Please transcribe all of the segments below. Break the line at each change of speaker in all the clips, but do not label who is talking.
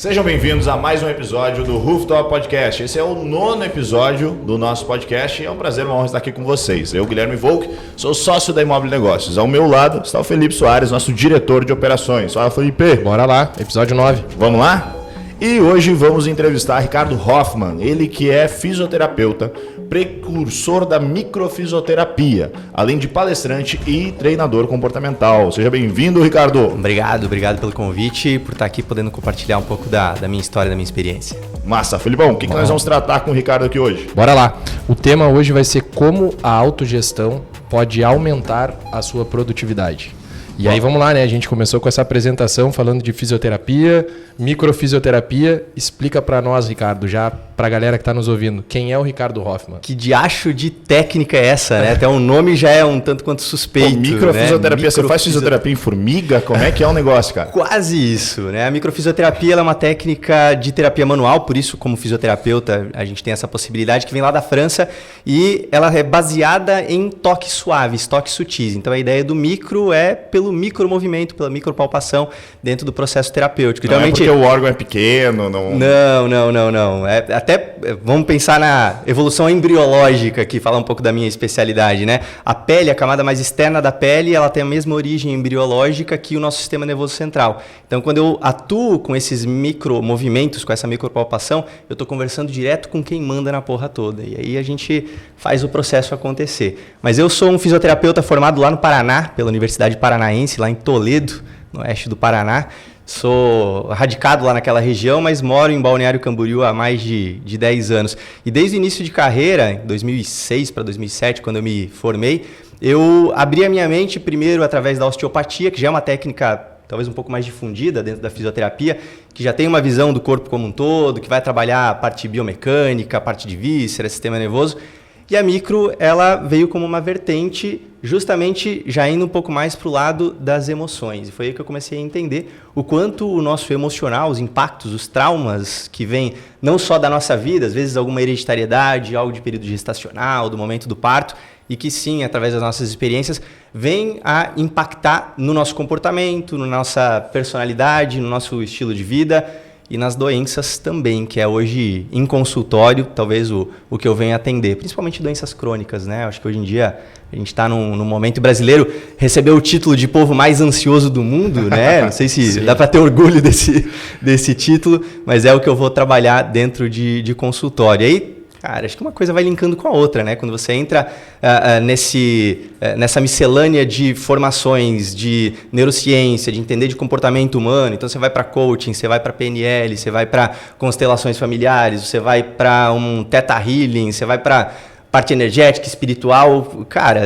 Sejam bem-vindos a mais um episódio do Rooftop Podcast. Esse é o 9º episódio do nosso podcast e é um prazer, uma honra estar aqui com vocês. Eu, Guilherme Volk, sou sócio da Imóvel Negócios. Ao meu lado está o Felipe Soares, nosso diretor de operações. Fala, Felipe.
Bora lá, episódio 9.
Vamos lá? E hoje vamos entrevistar Ricardo Hoffman, ele que é fisioterapeuta, precursor da microfisioterapia, além de palestrante e treinador comportamental. Seja bem-vindo, Ricardo.
Obrigado pelo convite e por estar aqui podendo compartilhar um pouco da minha história, da minha experiência.
Massa. Felipão, o que nós vamos tratar com o Ricardo aqui hoje?
Bora lá. O tema hoje vai ser como a autogestão pode aumentar a sua produtividade. E aí vamos lá, né? A gente começou com essa apresentação falando de fisioterapia, microfisioterapia. Explica para nós, Ricardo, já para a galera que está nos ouvindo, quem é o Ricardo Hoffman?
Que diacho de técnica é essa, né? Até o nome já é um tanto quanto suspeito.
Microfisioterapia, né? Você faz fisioterapia em formiga? Como é que é o negócio, cara?
Quase isso, né? A microfisioterapia ela é uma técnica de terapia manual, por isso, como fisioterapeuta, a gente tem essa possibilidade que vem lá da França e ela é baseada em toques suaves, toques sutis. Então a ideia do micro é pelo micromovimento, pela micropalpação dentro do processo terapêutico.
Não geralmente... é porque o órgão é pequeno?
Não. Até vamos pensar na evolução embriológica aqui, falar um pouco da minha especialidade, né? A pele, a camada mais externa da pele, ela tem a mesma origem embriológica que o nosso sistema nervoso central. Então, quando eu atuo com esses micromovimentos, com essa micropalpação, eu estou conversando direto com quem manda na porra toda. E aí a gente faz o processo acontecer. Mas eu sou um fisioterapeuta formado lá no Paraná, pela Universidade Paranaense, lá em Toledo, no oeste do Paraná. Sou radicado lá naquela região, mas moro em Balneário Camboriú há mais de 10 anos. E desde o início de carreira, em 2006 para 2007, quando eu me formei, eu abri a minha mente primeiro através da osteopatia, que já é uma técnica talvez um pouco mais difundida dentro da fisioterapia, que já tem uma visão do corpo como um todo, que vai trabalhar a parte biomecânica, a parte de vísceras, sistema nervoso. E a micro, ela veio como uma vertente, justamente já indo um pouco mais para o lado das emoções. E foi aí que eu comecei a entender o quanto o nosso emocional, os impactos, os traumas que vêm não só da nossa vida, às vezes alguma hereditariedade, algo de período gestacional, do momento do parto, e que sim, através das nossas experiências, vem a impactar no nosso comportamento, na nossa personalidade, no nosso estilo de vida, e nas doenças também, que é hoje em consultório, talvez o que eu venho atender, principalmente doenças crônicas, né? Acho que hoje em dia a gente está num momento brasileiro, recebeu o título de povo mais ansioso do mundo, né? Não sei se dá para ter orgulho desse título, mas é o que eu vou trabalhar dentro de consultório. Aí, cara, acho que uma coisa vai linkando com a outra, né? Quando você entra nessa miscelânea de formações de neurociência, de entender de comportamento humano, então você vai para coaching, você vai para PNL, você vai para constelações familiares, você vai para um Theta Healing, você vai para parte energética, espiritual, cara,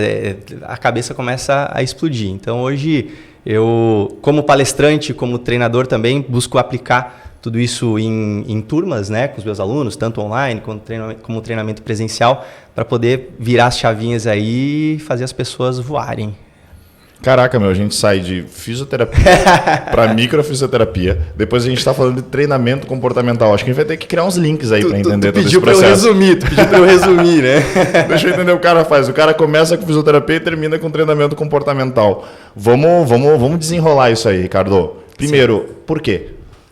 a cabeça começa a explodir. Então hoje eu, como palestrante, como treinador também, busco aplicar tudo isso em turmas, né, com os meus alunos, tanto online como treinamento presencial, para poder virar as chavinhas aí e fazer as pessoas voarem.
Caraca, a gente sai de fisioterapia para microfisioterapia. Depois a gente está falando de treinamento comportamental. Acho que a gente vai ter que criar uns links aí para entender todo esse processo.
Tu pediu para eu resumir, né?
Deixa eu entender o que o cara faz. O cara começa com fisioterapia e termina com treinamento comportamental. Vamos desenrolar isso aí, Ricardo. Primeiro, sim. Por quê?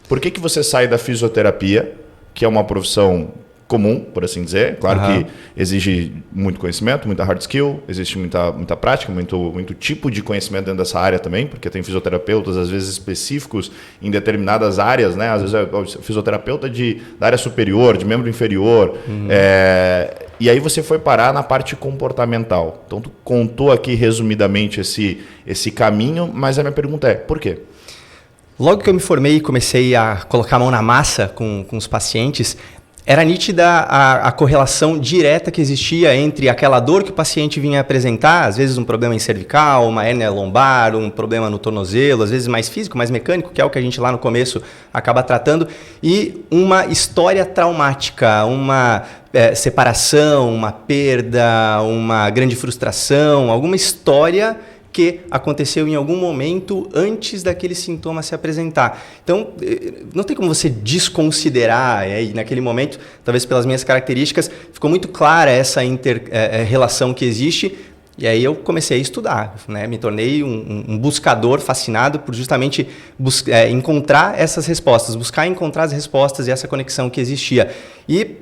Por que você sai da fisioterapia, que é uma profissão comum, por assim dizer? Claro que exige muito conhecimento, muita hard skill, existe muita prática, muito tipo de conhecimento dentro dessa área também, porque tem fisioterapeutas, às vezes, específicos em determinadas áreas, né? Às vezes é fisioterapeuta da área superior, de membro inferior. E aí você foi parar na parte comportamental. Então, tu contou aqui resumidamente esse caminho, mas a minha pergunta é, por quê?
Logo que eu me formei e comecei a colocar a mão na massa com os pacientes, era nítida a correlação direta que existia entre aquela dor que o paciente vinha apresentar, às vezes um problema em cervical, uma hérnia lombar, um problema no tornozelo, às vezes mais físico, mais mecânico, que é o que a gente lá no começo acaba tratando, e uma história traumática, uma separação, uma perda, uma grande frustração, alguma história que aconteceu em algum momento antes daquele sintoma se apresentar. Então, não tem como você desconsiderar, e naquele momento, talvez pelas minhas características, ficou muito clara essa relação que existe, E aí eu comecei a estudar, né? Me tornei um buscador fascinado por justamente encontrar essas respostas, buscar encontrar as respostas e essa conexão que existia. E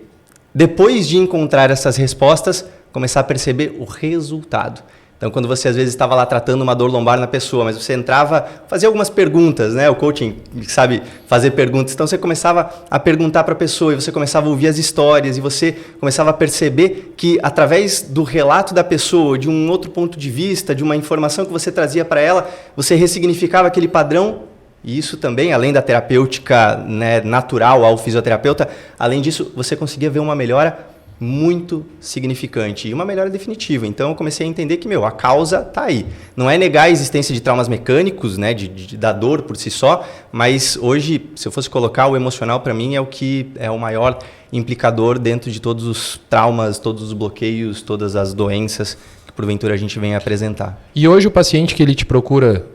depois de encontrar essas respostas, começar a perceber o resultado. Então, quando você às vezes estava lá tratando uma dor lombar na pessoa, mas você entrava, fazia algumas perguntas, né? O coaching sabe fazer perguntas. Então, você começava a perguntar para a pessoa e você começava a ouvir as histórias e você começava a perceber que, através do relato da pessoa, de um outro ponto de vista, de uma informação que você trazia para ela, você ressignificava aquele padrão. E isso também, além da terapêutica, né, natural ao fisioterapeuta, além disso, você conseguia ver uma melhora muito significante e uma melhora definitiva. Então eu comecei a entender que, a causa está aí. Não é negar a existência de traumas mecânicos, né, da dor por si só, mas hoje, se eu fosse colocar, o emocional para mim é o que é o maior implicador dentro de todos os traumas, todos os bloqueios, todas as doenças que porventura a gente vem apresentar.
E hoje o paciente que ele te procura,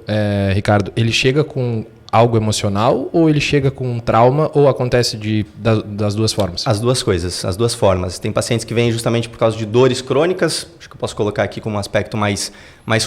Ricardo, ele chega com algo emocional ou ele chega com um trauma ou acontece das duas formas?
As duas coisas, as duas formas. Tem pacientes que vêm justamente por causa de dores crônicas, acho que eu posso colocar aqui como um aspecto mais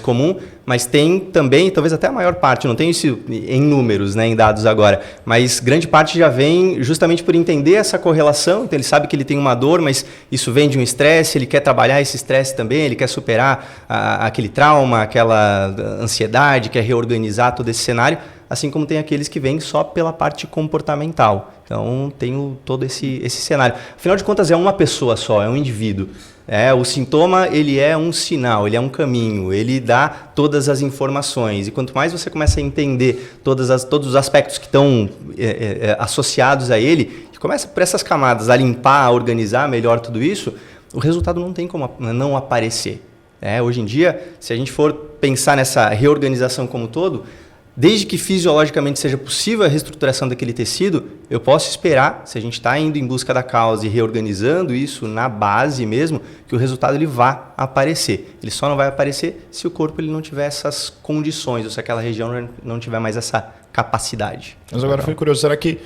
comum, mas tem também, talvez até a maior parte, não tenho isso em números, né, em dados agora, mas grande parte já vem justamente por entender essa correlação. Então ele sabe que ele tem uma dor, mas isso vem de um estresse, ele quer trabalhar esse estresse também, ele quer superar aquele trauma, aquela ansiedade, quer reorganizar todo esse cenário. Assim como tem aqueles que vêm só pela parte comportamental. Então, tem todo esse cenário. Afinal de contas, é uma pessoa só, é um indivíduo. O sintoma, ele é um sinal, ele é um caminho, ele dá todas as informações. E quanto mais você começa a entender todos os aspectos que estão associados a ele, e começa por essas camadas a limpar, a organizar melhor tudo isso, o resultado não tem como não aparecer. Hoje em dia, se a gente for pensar nessa reorganização como um todo, desde que fisiologicamente seja possível a reestruturação daquele tecido, eu posso esperar, se a gente está indo em busca da causa e reorganizando isso na base mesmo, que o resultado ele vá aparecer. Ele só não vai aparecer se o corpo ele não tiver essas condições, ou se aquela região não tiver mais essa capacidade.
Mas agora fiquei curioso, será que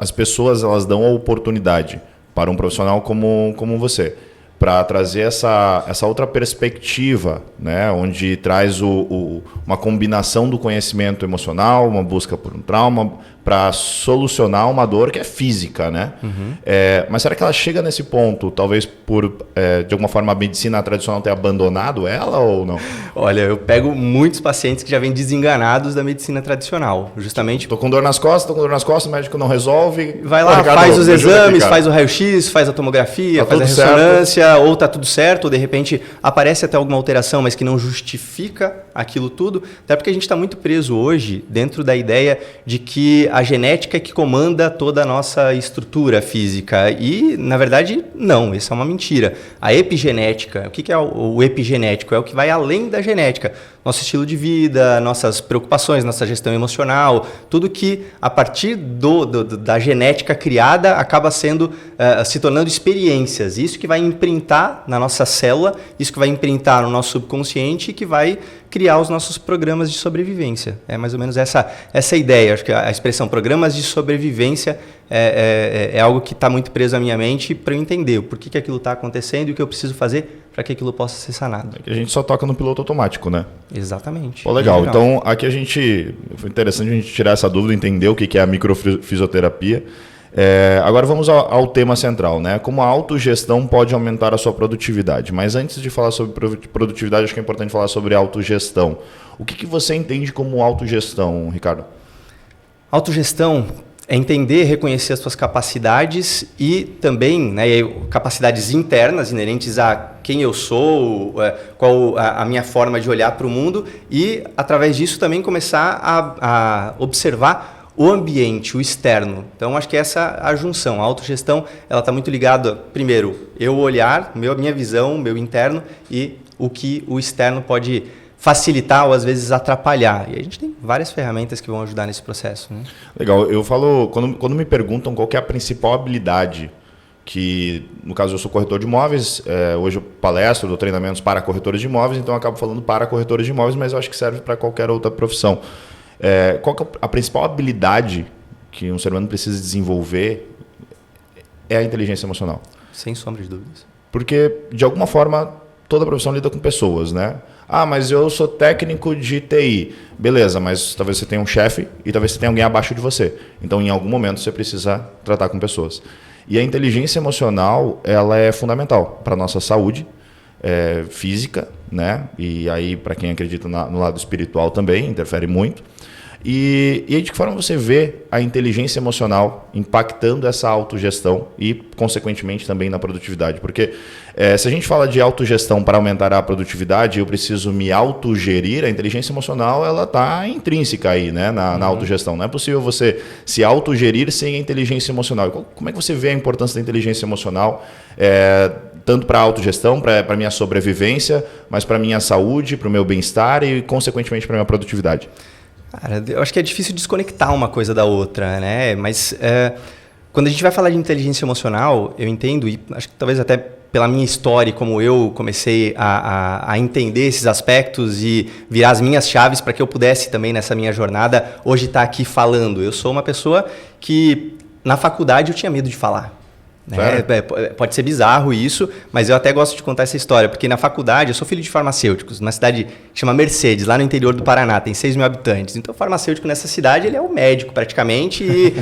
as pessoas elas dão a oportunidade para um profissional como você, para trazer essa outra perspectiva, né, onde traz uma combinação do conhecimento emocional, uma busca por um trauma, para solucionar uma dor que é física, né? Uhum. Mas será que ela chega nesse ponto, talvez de alguma forma a medicina tradicional ter abandonado ela ou não?
Olha, eu pego muitos pacientes que já vêm desenganados da medicina tradicional, justamente...
Tô com dor nas costas, o médico não resolve...
Vai lá, Ricardo, faz os exames, faz o raio-x, faz a tomografia, faz a ressonância, certo. Ou tá tudo certo, ou de repente aparece até alguma alteração, mas que não justifica aquilo tudo, até porque a gente está muito preso hoje dentro da ideia de que a genética é que comanda toda a nossa estrutura física. E, na verdade, não, isso é uma mentira. A epigenética, o que é o epigenético? É o que vai além da genética. Nosso estilo de vida, nossas preocupações, nossa gestão emocional, tudo que, a partir da genética criada, acaba se tornando experiências. Isso que vai imprintar na nossa célula, isso que vai imprintar no nosso subconsciente e que vai criar os nossos programas de sobrevivência. É mais ou menos essa ideia. Acho que a expressão programas de sobrevivência é algo que está muito preso à minha mente para eu entender o porquê que aquilo está acontecendo e o que eu preciso fazer para que aquilo possa ser sanado.
A gente só toca no piloto automático, né?
Exatamente.
Pô, legal. Então, aqui foi interessante a gente tirar essa dúvida, entender o que é a microfisioterapia. Agora vamos ao tema central, né? Como a autogestão pode aumentar a sua produtividade. Mas antes de falar sobre produtividade, acho que é importante falar sobre autogestão. O que você entende como autogestão, Ricardo?
Autogestão é entender, reconhecer as suas capacidades e também, né, capacidades internas inerentes a quem eu sou, qual a minha forma de olhar para o mundo e, através disso, também começar a observar o ambiente, o externo. Então, acho que essa é a junção. A autogestão está muito ligada, primeiro, eu olhar, minha visão, meu interno e o que o externo pode facilitar ou às vezes atrapalhar. E a gente tem várias ferramentas que vão ajudar nesse processo. Né?
Legal. Eu falo, quando me perguntam qual que é a principal habilidade, que no caso eu sou corretor de imóveis, hoje eu palestro, dou treinamentos para corretores de imóveis, então eu acabo falando para corretores de imóveis, mas eu acho que serve para qualquer outra profissão. Qual que é a principal habilidade que um ser humano precisa desenvolver é a inteligência emocional?
Sem sombra de dúvidas.
Porque, de alguma forma, toda profissão lida com pessoas, né? Ah, mas eu sou técnico de TI. Beleza, mas talvez você tenha um chefe e talvez você tenha alguém abaixo de você. Então, em algum momento, você precisa tratar com pessoas. E a inteligência emocional, ela é fundamental para a nossa saúde física, né? E aí, para quem acredita no lado espiritual também, interfere muito. E de que forma você vê a inteligência emocional impactando essa autogestão e, consequentemente, também na produtividade? Porque se a gente fala de autogestão para aumentar a produtividade, eu preciso me autogerir, a inteligência emocional ela está intrínseca aí, né, na autogestão. Não é possível você se autogerir sem a inteligência emocional. Como é que você vê a importância da inteligência emocional, tanto para a autogestão, para a minha sobrevivência, mas para a minha saúde, para o meu bem-estar e, consequentemente, para a minha produtividade?
Cara, eu acho que é difícil desconectar uma coisa da outra, né? Mas quando a gente vai falar de inteligência emocional, eu entendo, e acho que talvez até pela minha história e como eu comecei a entender esses aspectos e virar as minhas chaves para que eu pudesse também, nessa minha jornada, hoje estar aqui falando. Eu sou uma pessoa que, na faculdade, eu tinha medo de falar. Pode ser bizarro isso, mas eu até gosto de contar essa história, porque na faculdade, eu sou filho de farmacêuticos, numa cidade que chama Mercedes, lá no interior do Paraná, tem 6 mil habitantes. Então, o farmacêutico nessa cidade, ele é o médico praticamente, e,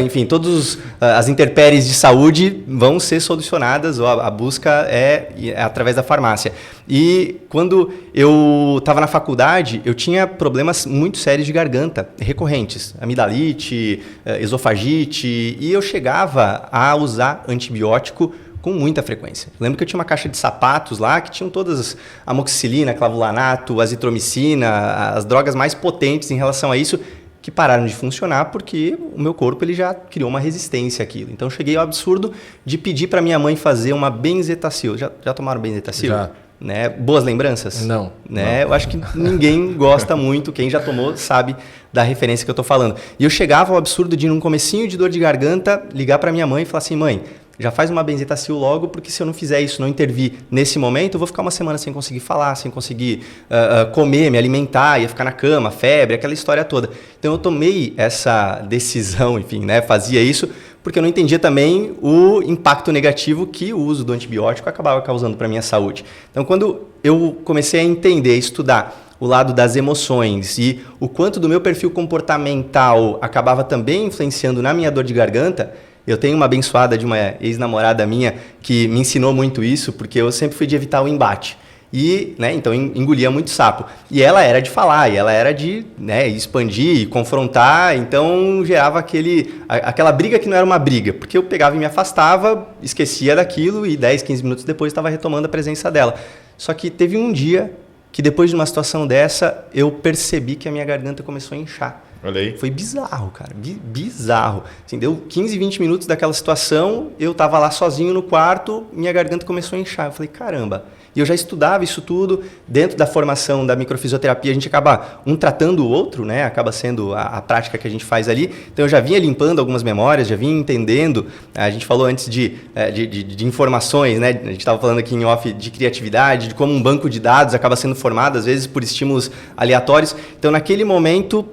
enfim, todas as intempéries de saúde vão ser solucionadas, ou a busca é através da farmácia. E quando eu estava na faculdade, eu tinha problemas muito sérios de garganta, recorrentes, amidalite, esofagite, e eu chegava a usar antibiótico com muita frequência. Eu lembro que eu tinha uma caixa de sapatos lá que tinham todas amoxicilina, clavulanato, azitromicina, as drogas mais potentes em relação a isso, que pararam de funcionar porque o meu corpo ele já criou uma resistência àquilo. Então eu cheguei ao absurdo de pedir para minha mãe fazer uma benzetacil. Já tomaram benzetacil?
Já.
Né? Boas lembranças?
Não.
Né? Eu acho que ninguém gosta muito, quem já tomou sabe da referência que eu estou falando. E eu chegava ao absurdo de, num comecinho de dor de garganta, ligar para minha mãe e falar assim, mãe, já faz uma benzetacil logo, porque se eu não fizer isso, não intervir nesse momento, eu vou ficar uma semana sem conseguir falar, sem conseguir comer, me alimentar, ia ficar na cama, febre, aquela história toda. Então eu tomei essa decisão, enfim, né? Fazia isso, porque eu não entendia também o impacto negativo que o uso do antibiótico acabava causando para a minha saúde. Então, quando eu comecei a entender, estudar o lado das emoções e o quanto do meu perfil comportamental acabava também influenciando na minha dor de garganta, eu tenho uma abençoada de uma ex-namorada minha que me ensinou muito isso, porque eu sempre fui de evitar o embate. E, né, então engolia muito sapo. E ela era de falar, e ela era de, né, expandir, confrontar, então gerava aquela briga que não era uma briga, porque eu pegava e me afastava, esquecia daquilo e 10, 15 minutos depois estava retomando a presença dela. Só que teve um dia que depois de uma situação dessa, eu percebi que a minha garganta começou a inchar.
Olha aí.
Foi bizarro, cara, bizarro. Assim, deu 15, 20 minutos daquela situação, eu estava lá sozinho no quarto, minha garganta começou a inchar. Eu falei, caramba. E eu já estudava isso tudo, dentro da formação da microfisioterapia, a gente acaba um tratando o outro, né? Acaba sendo a prática que a gente faz ali. Então eu já vinha limpando algumas memórias, já vinha entendendo. A gente falou antes de informações, né? A gente estava falando aqui em off de criatividade, de como um banco de dados acaba sendo formado, às vezes, por estímulos aleatórios. Então, naquele momento,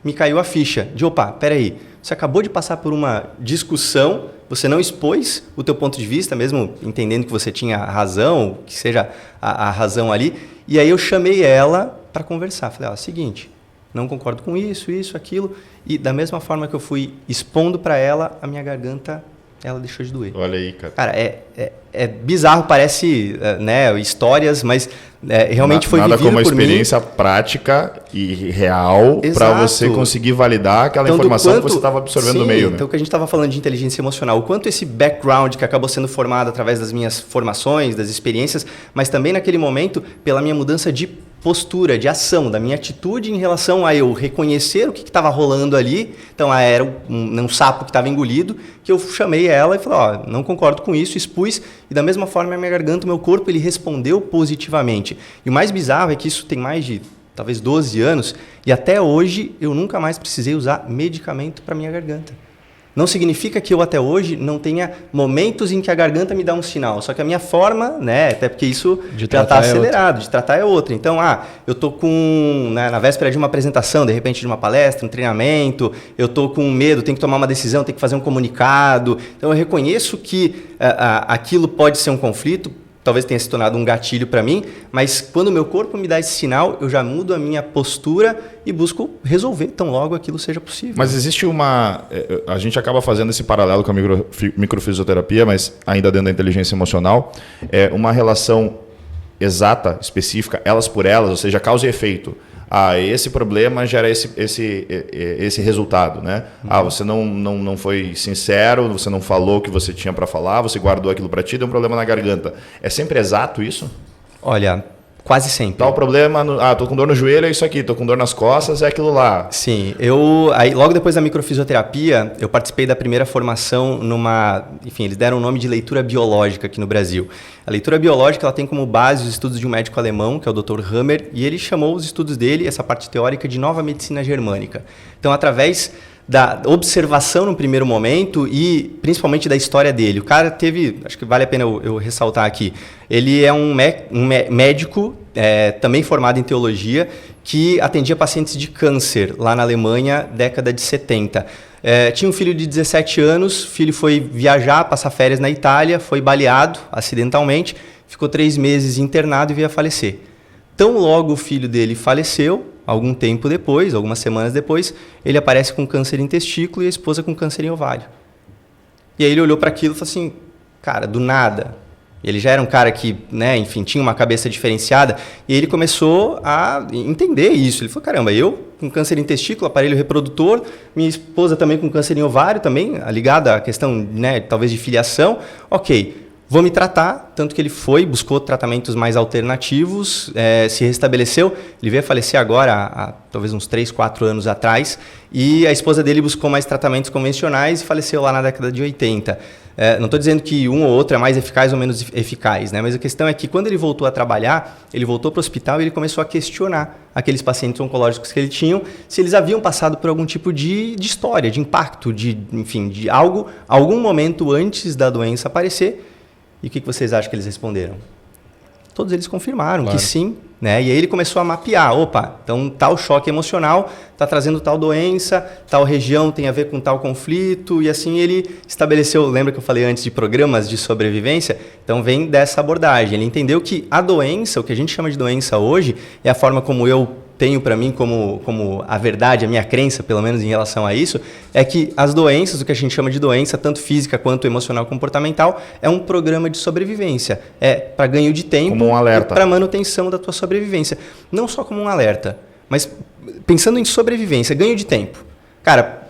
me caiu a ficha de, opa, peraí, você acabou de passar por uma discussão, você não expôs o teu ponto de vista, mesmo entendendo que você tinha razão, que seja a razão ali, e aí eu chamei ela para conversar. Falei, ó, seguinte, não concordo com isso, aquilo, e da mesma forma que eu fui expondo para ela, a minha garganta, ela deixou de doer.
Olha aí, cara.
Cara, é bizarro, parece né, histórias, mas realmente foi vivido por mim.
Nada como uma experiência prática e real para você conseguir validar aquela informação que você estava absorvendo no meio. Né?
Então, o que a gente estava falando de inteligência emocional, o quanto esse background que acabou sendo formado através das minhas formações, das experiências, mas também naquele momento pela minha mudança de postura, de ação, da minha atitude em relação a eu reconhecer o que estava rolando ali. Então, era um sapo que estava engolido, que eu chamei ela e falei, ó, não concordo com isso, expus, e da mesma forma a minha garganta, o meu corpo, ele respondeu positivamente. E o mais bizarro é que isso tem mais de, talvez, 12 anos, e até hoje eu nunca mais precisei usar medicamento para minha garganta. Não significa que eu até hoje não tenha momentos em que a garganta me dá um sinal. Só que a minha forma, né, até porque isso já está acelerado, de tratar é outra. Então, eu estou com, né, na véspera de uma apresentação, de repente de uma palestra, um treinamento, eu estou com medo, tenho que tomar uma decisão, tenho que fazer um comunicado. Então, eu reconheço que aquilo pode ser um conflito, talvez tenha se tornado um gatilho para mim, mas quando o meu corpo me dá esse sinal, eu já mudo a minha postura e busco resolver tão logo aquilo seja possível.
Mas existe a gente acaba fazendo esse paralelo com a microfisioterapia, mas ainda dentro da inteligência emocional, uma relação exata, específica, elas por elas, ou seja, causa e efeito. Esse problema gera esse resultado, né? Você não foi sincero, você não falou o que você tinha para falar, você guardou aquilo para ti, deu um problema na garganta. É sempre exato isso?
Olha, quase sempre.
Tá o problema, tô com dor no joelho, é isso aqui, tô com dor nas costas, é aquilo lá.
Sim, aí logo depois da microfisioterapia, eu participei da primeira formação enfim, eles deram o nome de leitura biológica aqui no Brasil. A leitura biológica, ela tem como base os estudos de um médico alemão, que é o Dr. Hammer, e ele chamou os estudos dele, essa parte teórica, de nova medicina germânica. Então, através da observação no primeiro momento e principalmente da história dele. O cara teve, acho que vale a pena eu ressaltar aqui, ele é um médico, também formado em teologia, que atendia pacientes de câncer lá na Alemanha, década de 70. Tinha um filho de 17 anos, o filho foi viajar, passar férias na Itália, foi baleado acidentalmente, ficou 3 meses internado e veio a falecer. Tão logo o filho dele faleceu, algum tempo depois, algumas semanas depois, ele aparece com câncer em testículo e a esposa com câncer em ovário. E aí ele olhou para aquilo e falou assim, cara, do nada. Ele já era um cara que, né, enfim, tinha uma cabeça diferenciada e ele começou a entender isso. Ele falou, caramba, eu com câncer em testículo, aparelho reprodutor, minha esposa também com câncer em ovário, também ligada à questão, né, talvez de filiação, ok. Vou me tratar, tanto que ele buscou tratamentos mais alternativos, se restabeleceu. Ele veio a falecer agora, há talvez uns 3, 4 anos atrás, e a esposa dele buscou mais tratamentos convencionais e faleceu lá na década de 80. Não estou dizendo que um ou outro é mais eficaz ou menos eficaz, né? Mas a questão é que quando ele voltou a trabalhar, ele voltou para o hospital e ele começou a questionar aqueles pacientes oncológicos que ele tinha, se eles haviam passado por algum tipo de história, de impacto, enfim, de algum momento antes da doença aparecer. E o que vocês acham que eles responderam? Todos eles confirmaram que sim, né? E aí ele começou a mapear, então tal choque emocional está trazendo tal doença, tal região tem a ver com tal conflito, e assim ele estabeleceu, lembra que eu falei antes de programas de sobrevivência? Então vem dessa abordagem, ele entendeu que a doença, o que a gente chama de doença hoje, é a forma como eu tenho para mim como a verdade, a minha crença, pelo menos em relação a isso, é que as doenças, o que a gente chama de doença, tanto física quanto emocional comportamental, é um programa de sobrevivência. É para ganho de tempo,
como um alerta,
para manutenção da tua sobrevivência. Não só como um alerta, mas pensando em sobrevivência, ganho de tempo. Cara,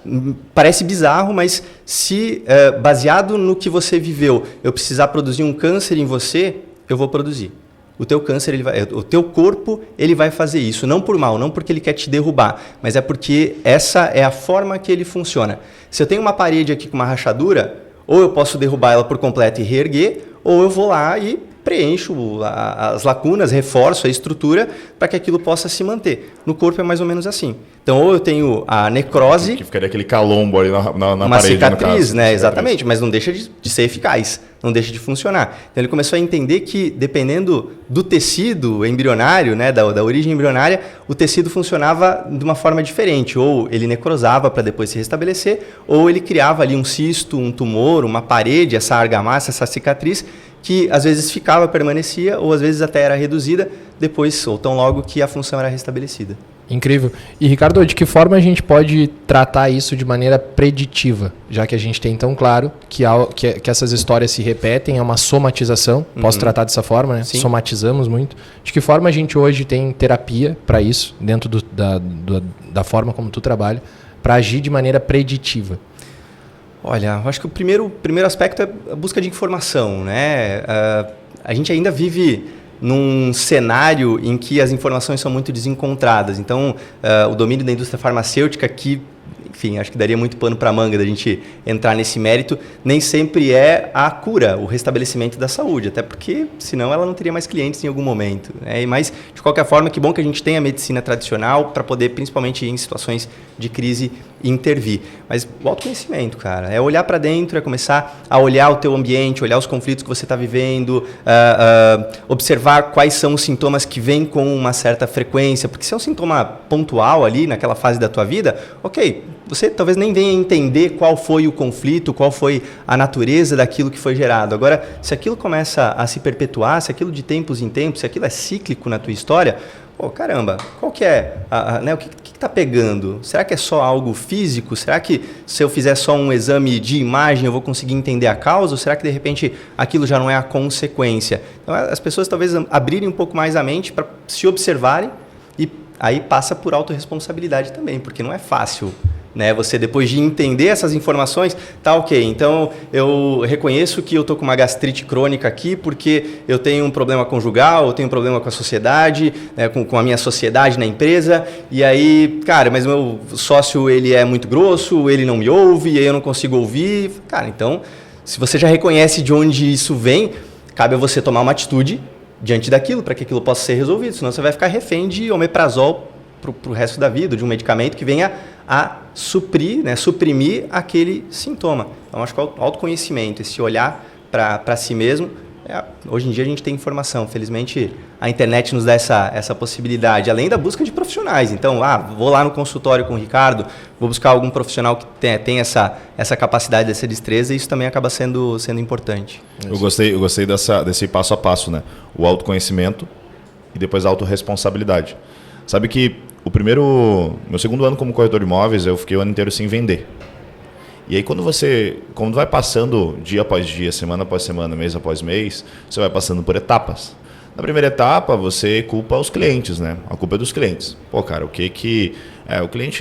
parece bizarro, mas se baseado no que você viveu, eu precisar produzir um câncer em você, eu vou produzir. O teu câncer, o teu corpo, ele vai fazer isso, não por mal, não porque ele quer te derrubar, mas é porque essa é a forma que ele funciona. Se eu tenho uma parede aqui com uma rachadura, ou eu posso derrubar ela por completo e reerguer, ou eu vou lá e preencho as lacunas, reforço a estrutura para que aquilo possa se manter. No corpo é mais ou menos assim. Então, ou eu tenho a necrose...
Que ficaria aquele calombo ali na
uma
parede,
cicatriz,
no caso,
né? Exatamente, mas não deixa de ser eficaz, não deixa de funcionar. Então, ele começou a entender que, dependendo do tecido embrionário, né, da origem embrionária, o tecido funcionava de uma forma diferente. Ou ele necrosava para depois se restabelecer, ou ele criava ali um cisto, um tumor, uma parede, essa argamassa, essa cicatriz, que às vezes permanecia, ou às vezes até era reduzida, depois, ou tão logo que a função era restabelecida.
Incrível. E, Ricardo, de que forma a gente pode tratar isso de maneira preditiva? Já que a gente tem tão claro que essas histórias se repetem, é uma somatização. Posso tratar dessa forma, né?
Sim.
Somatizamos muito. De que forma a gente hoje tem terapia para isso, dentro da forma como tu trabalha, para agir de maneira preditiva?
Olha, eu acho que o primeiro aspecto é a busca de informação, né? A gente ainda vive num cenário em que as informações são muito desencontradas. Então, o domínio da indústria farmacêutica, que, enfim, acho que daria muito pano para a manga da gente entrar nesse mérito, nem sempre é a cura, o restabelecimento da saúde, até porque, senão, ela não teria mais clientes em algum momento, né? Mas, de qualquer forma, que bom que a gente tem a medicina tradicional para poder, principalmente em situações de crise, intervir. Mas o autoconhecimento, cara, é olhar para dentro, é começar a olhar o teu ambiente, olhar os conflitos que você está vivendo, observar quais são os sintomas que vêm com uma certa frequência, porque se é um sintoma pontual ali naquela fase da tua vida, ok, você talvez nem venha entender qual foi o conflito, qual foi a natureza daquilo que foi gerado. Agora, se aquilo começa a se perpetuar, se aquilo de tempos em tempos, se aquilo é cíclico na tua história, pô, caramba, qual que é, né, o que está pegando? Será que é só algo físico? Será que se eu fizer só um exame de imagem eu vou conseguir entender a causa? Ou será que de repente aquilo já não é a consequência? Então as pessoas talvez abrirem um pouco mais a mente para se observarem e aí passa por autorresponsabilidade também, porque não é fácil. Né? Você, depois de entender essas informações, tá ok, então eu reconheço que eu estou com uma gastrite crônica aqui porque eu tenho um problema conjugal, eu tenho um problema com a sociedade, né, com a minha sociedade na empresa, e aí, cara, mas o meu sócio ele é muito grosso, ele não me ouve, e aí eu não consigo ouvir. Cara, então, se você já reconhece de onde isso vem, cabe a você tomar uma atitude diante daquilo, para que aquilo possa ser resolvido, senão você vai ficar refém de omeprazol para o resto da vida, de um medicamento que venha a suprir, né, suprimir aquele sintoma. Então, acho que o autoconhecimento, esse olhar para si mesmo, hoje em dia a gente tem informação. Felizmente, a internet nos dá essa possibilidade, além da busca de profissionais. Então, vou lá no consultório com o Ricardo, vou buscar algum profissional que tem essa capacidade, essa destreza, e isso também acaba sendo importante.
Eu gostei desse passo a passo, né? O autoconhecimento e depois a autorresponsabilidade. Sabe que meu segundo ano como corretor de imóveis, eu fiquei o ano inteiro sem vender. E aí quando vai passando dia após dia, semana após semana, mês após mês, você vai passando por etapas. Na primeira etapa, você culpa os clientes, né? A culpa é dos clientes. Pô, cara, o cliente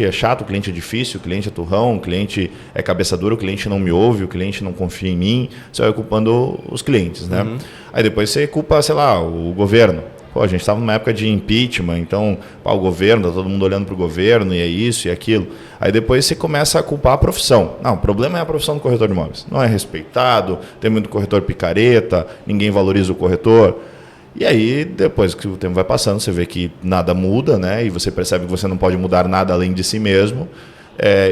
é chato, o cliente é difícil, o cliente é turrão, o cliente é cabeça dura, o cliente não me ouve, o cliente não confia em mim. Você vai culpando os clientes, né? Uhum. Aí depois você culpa, sei lá, o governo. Pô, a gente estava numa época de impeachment, então o governo, tá todo mundo olhando para o governo, e é isso e aquilo. Aí depois você começa a culpar a profissão. Não, o problema é a profissão do corretor de imóveis. Não é respeitado, tem muito corretor picareta, ninguém valoriza o corretor. E aí, depois que o tempo vai passando, você vê que nada muda, né? E você percebe que você não pode mudar nada além de si mesmo.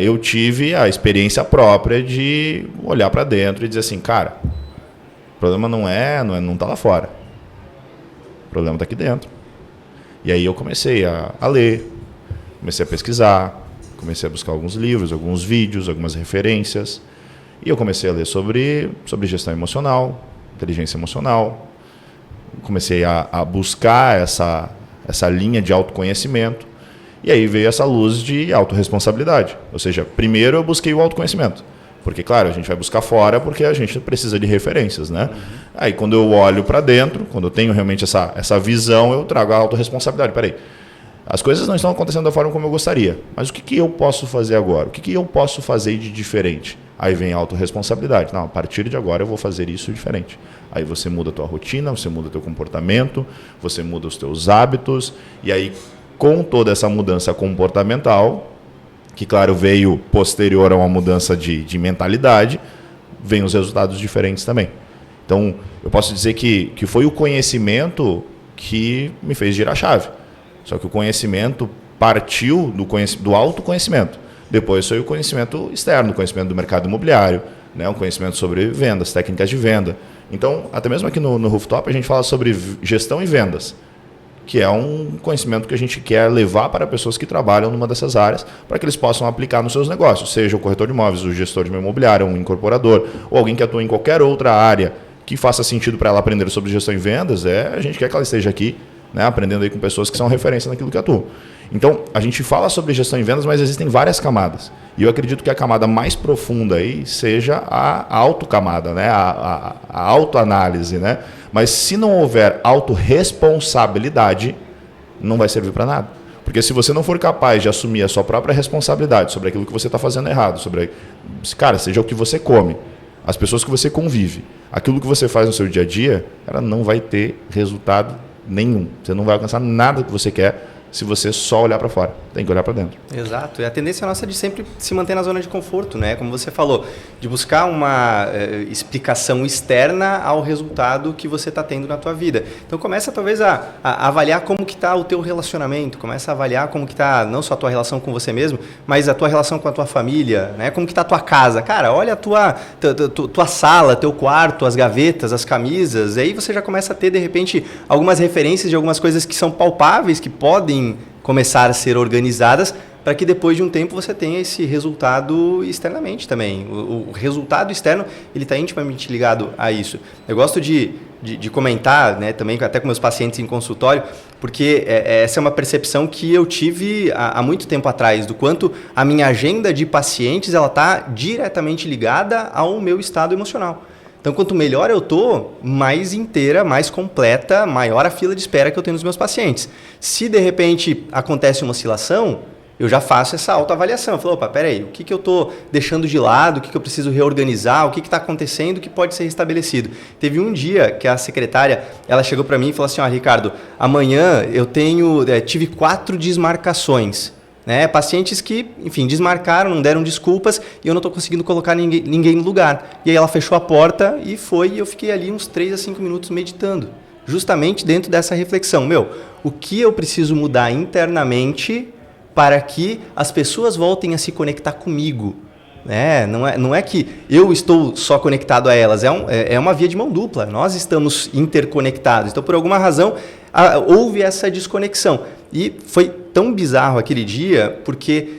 Eu tive a experiência própria de olhar para dentro e dizer assim, cara, o problema não está lá fora. O problema está aqui dentro. E aí eu comecei a ler, comecei a pesquisar, comecei a buscar alguns livros, alguns vídeos, algumas referências. E eu comecei a ler sobre gestão emocional, inteligência emocional. Comecei a buscar essa linha de autoconhecimento. E aí veio essa luz de autorresponsabilidade. Ou seja, primeiro eu busquei o autoconhecimento. Porque, claro, a gente vai buscar fora porque a gente precisa de referências, né? Uhum. Aí, quando eu olho para dentro, quando eu tenho realmente essa visão, eu trago a autorresponsabilidade. Peraí, as coisas não estão acontecendo da forma como eu gostaria, mas o que eu posso fazer agora? O que eu posso fazer de diferente? Aí vem a autorresponsabilidade. Não, a partir de agora eu vou fazer isso diferente. Aí você muda a tua rotina, você muda o teu comportamento, você muda os teus hábitos, e aí, com toda essa mudança comportamental, que, claro, veio posterior a uma mudança de mentalidade, vem os resultados diferentes também. Então, eu posso dizer que foi o conhecimento que me fez girar a chave. Só que o conhecimento partiu do autoconhecimento. Depois foi o conhecimento externo, o conhecimento do mercado imobiliário, né? O conhecimento sobre vendas, técnicas de venda. Então, até mesmo aqui no Rooftop, a gente fala sobre gestão e vendas, que é um conhecimento que a gente quer levar para pessoas que trabalham numa dessas áreas, para que eles possam aplicar nos seus negócios, seja o corretor de imóveis, o gestor de uma imobiliária, um incorporador, ou alguém que atua em qualquer outra área que faça sentido para ela aprender sobre gestão e vendas. A gente quer que ela esteja aqui, né, aprendendo aí com pessoas que são referência naquilo que atuam. Então, a gente fala sobre gestão e vendas, mas existem várias camadas. E eu acredito que a camada mais profunda aí seja a autocamada, né? A autoanálise, né? Mas se não houver autorresponsabilidade, não vai servir para nada. Porque se você não for capaz de assumir a sua própria responsabilidade sobre aquilo que você está fazendo errado, cara, seja o que você come, as pessoas que você convive, aquilo que você faz no seu dia a dia, ela não vai ter resultado nenhum. Você não vai alcançar nada que você quer se você só olhar para fora. Tem que olhar para dentro.
Exato. E a tendência nossa é de sempre se manter na zona de conforto, né? Como você falou, de buscar uma explicação externa ao resultado que você está tendo na tua vida. Então começa talvez a avaliar como que está o teu relacionamento, começa a avaliar como que está não só a tua relação com você mesmo, mas a tua relação com a tua família, né? Como que está a tua casa. Cara, olha a tua sala, teu quarto, as gavetas, as camisas, aí você já começa a ter, de repente, algumas referências de algumas coisas que são palpáveis, que podem começar a ser organizadas, para que depois de um tempo você tenha esse resultado externamente também. O resultado externo, ele está intimamente ligado a isso. Eu gosto de comentar, né, também até com meus pacientes em consultório, porque essa é uma percepção que eu tive há muito tempo atrás, do quanto a minha agenda de pacientes está diretamente ligada ao meu estado emocional. Então, quanto melhor eu estou, mais inteira, mais completa, maior a fila de espera que eu tenho nos meus pacientes. Se, de repente, acontece uma oscilação, eu já faço essa autoavaliação. Eu falo, opa, peraí, o que eu estou deixando de lado, o que eu preciso reorganizar, o que está acontecendo que pode ser restabelecido. Teve um dia que a secretária, ela chegou para mim e falou assim, Ricardo, amanhã eu tive 4 desmarcações. Né? Pacientes que, enfim, desmarcaram, não deram desculpas e eu não estou conseguindo colocar ninguém no lugar. E aí ela fechou a porta e eu fiquei ali uns 3 a 5 minutos meditando. Justamente dentro dessa reflexão. O que eu preciso mudar internamente para que as pessoas voltem a se conectar comigo? Não é que eu estou só conectado a elas, é uma via de mão dupla. Nós estamos interconectados. Então, por alguma razão, houve essa desconexão. E foi tão bizarro aquele dia, porque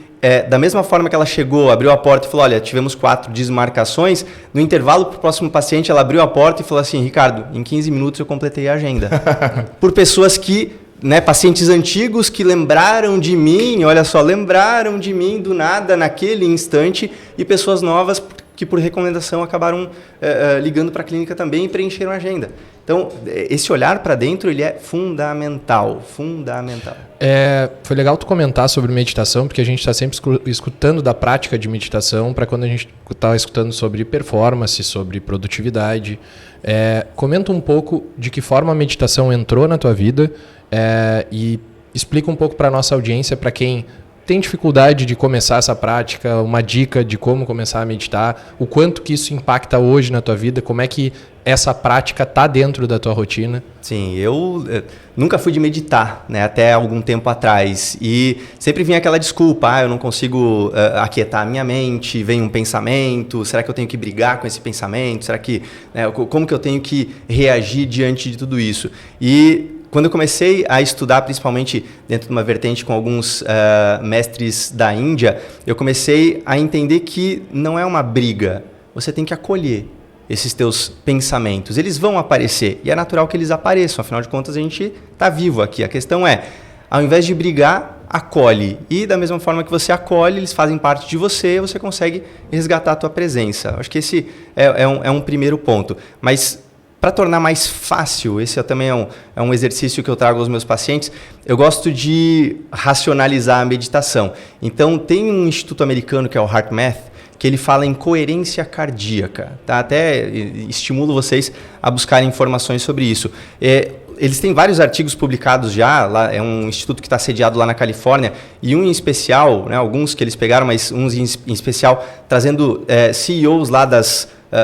da mesma forma que ela chegou, abriu a porta e falou, olha, tivemos 4 desmarcações, no intervalo para o próximo paciente, ela abriu a porta e falou assim, Ricardo, em 15 minutos eu completei a agenda. Por pessoas que, pacientes antigos que lembraram de mim do nada, naquele instante, e pessoas novas que por recomendação acabaram ligando para a clínica também e preencheram a agenda. Então, esse olhar para dentro, ele é fundamental.
Foi legal tu comentar sobre meditação, porque a gente está sempre escutando da prática de meditação para quando a gente está escutando sobre performance, sobre produtividade. Comenta um pouco de que forma a meditação entrou na tua vida e explica um pouco para a nossa audiência, para quem tem dificuldade de começar essa prática, uma dica de como começar a meditar, o quanto que isso impacta hoje na tua vida, como é que essa prática está dentro da tua rotina?
Sim, eu nunca fui de meditar, até algum tempo atrás, e sempre vinha aquela desculpa, eu não consigo aquietar a minha mente, vem um pensamento, será que eu tenho que brigar com esse pensamento, como que eu tenho que reagir diante de tudo isso? E quando eu comecei a estudar, principalmente dentro de uma vertente com alguns mestres da Índia, eu comecei a entender que não é uma briga. Você tem que acolher esses teus pensamentos. Eles vão aparecer e é natural que eles apareçam. Afinal de contas, a gente está vivo aqui. A questão é, ao invés de brigar, acolhe. E da mesma forma que você acolhe, eles fazem parte de você, você consegue resgatar a tua presença. Acho que esse é um primeiro ponto. Mas para tornar mais fácil, esse também é um exercício que eu trago aos meus pacientes, eu gosto de racionalizar a meditação. Então, tem um instituto americano que é o HeartMath, que ele fala em coerência cardíaca. Tá? Até estimulo vocês a buscarem informações sobre isso. Eles têm vários artigos publicados já, lá, é um instituto que está sediado lá na Califórnia, e um em especial, alguns que eles pegaram, mas uns em especial, trazendo CEOs lá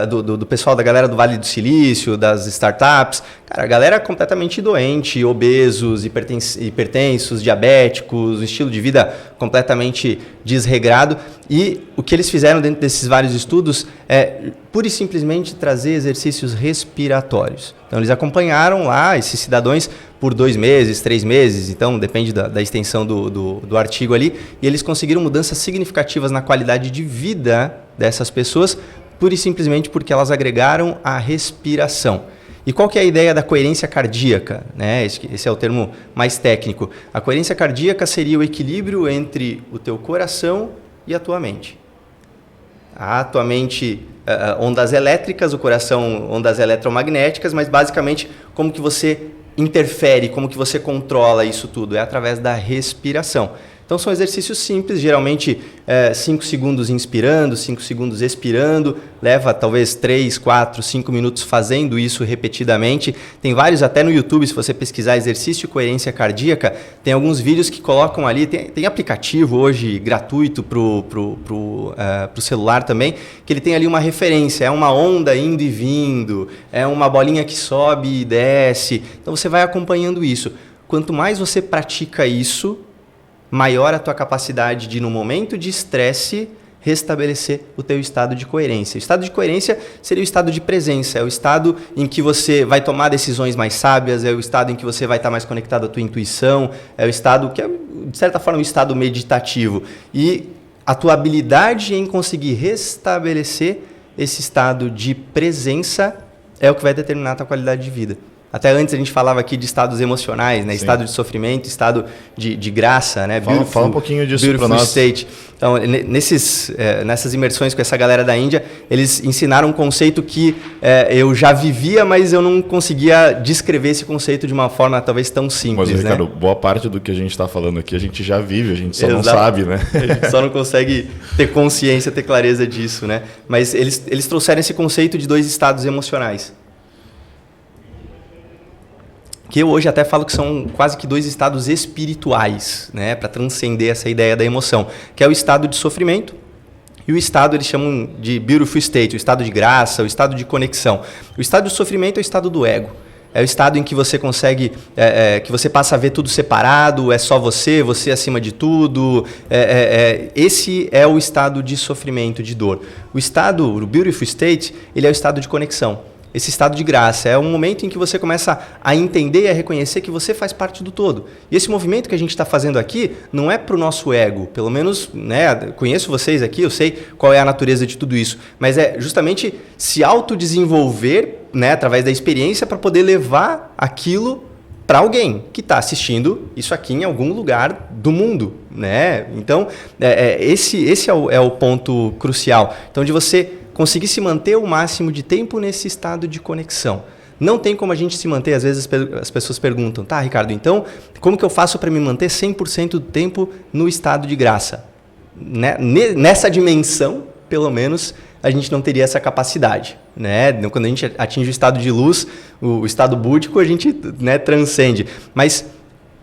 do pessoal, da galera do Vale do Silício, das startups. Cara, a galera completamente doente, obesos, hipertensos, diabéticos, um estilo de vida completamente desregrado. E o que eles fizeram dentro desses vários estudos é pura e simplesmente trazer exercícios respiratórios. Então, eles acompanharam lá esses cidadãos por 2 meses, 3 meses, então depende da extensão do artigo ali, e eles conseguiram mudanças significativas na qualidade de vida dessas pessoas, pura e simplesmente porque elas agregaram a respiração. E qual que é a ideia da coerência cardíaca? Esse é o termo mais técnico. A coerência cardíaca seria o equilíbrio entre o teu coração e a tua mente. A tua mente, ondas elétricas, o coração, ondas eletromagnéticas, mas basicamente como que você interfere, como que você controla isso tudo? É através da respiração. Então são exercícios simples, geralmente 5 segundos inspirando, 5 segundos expirando, leva talvez 3, 4, 5 minutos fazendo isso repetidamente. Tem vários até no YouTube, se você pesquisar exercício de coerência cardíaca, tem alguns vídeos que colocam ali, tem aplicativo hoje gratuito pro celular também, que ele tem ali uma referência, é uma onda indo e vindo, é uma bolinha que sobe e desce, então você vai acompanhando isso. Quanto mais você pratica isso, maior a tua capacidade de, no momento de estresse, restabelecer o teu estado de coerência. O estado de coerência seria o estado de presença, é o estado em que você vai tomar decisões mais sábias, é o estado em que você vai estar mais conectado à tua intuição, é o estado que é, de certa forma, um estado meditativo. E a tua habilidade em conseguir restabelecer esse estado de presença é o que vai determinar a tua qualidade de vida. Até antes a gente falava aqui de estados emocionais, né? Estado de sofrimento, estado de graça, né?
Fala um pouquinho disso para nós.
State. Então, nessas imersões com essa galera da Índia, eles ensinaram um conceito que eu já vivia, mas eu não conseguia descrever esse conceito de uma forma talvez tão simples.
Mas, Ricardo, boa parte do que a gente está falando aqui a gente já vive, a gente só não
Exato.
sabe, né?
A gente só não consegue ter consciência, ter clareza disso, né? Mas eles trouxeram esse conceito de 2 estados emocionais. Que eu hoje até falo que são quase que 2 estados espirituais, né, para transcender essa ideia da emoção, que é o estado de sofrimento e o estado, eles chamam de beautiful state, o estado de graça, o estado de conexão. O estado de sofrimento é o estado do ego. É o estado em que você consegue, que você passa a ver tudo separado, é só você acima de tudo. Esse é o estado de sofrimento, de dor. O beautiful state, ele é o estado de conexão. Esse estado de graça é um momento em que você começa a entender e a reconhecer que você faz parte do todo. E esse movimento que a gente está fazendo aqui não é para o nosso ego, pelo menos, né, conheço vocês aqui, eu sei qual é a natureza de tudo isso, mas é justamente se autodesenvolver, né, através da experiência para poder levar aquilo para alguém que está assistindo isso aqui em algum lugar do mundo, né? Então, esse é o ponto crucial. Então, de você conseguir se manter o máximo de tempo nesse estado de conexão. Não tem como a gente se manter, às vezes as pessoas perguntam, tá, Ricardo, então como que eu faço para me manter 100% do tempo no estado de graça? Nessa dimensão, pelo menos, a gente não teria essa capacidade, né? Quando a gente atinge o estado de luz, o estado búdico, a gente, né, transcende. Mas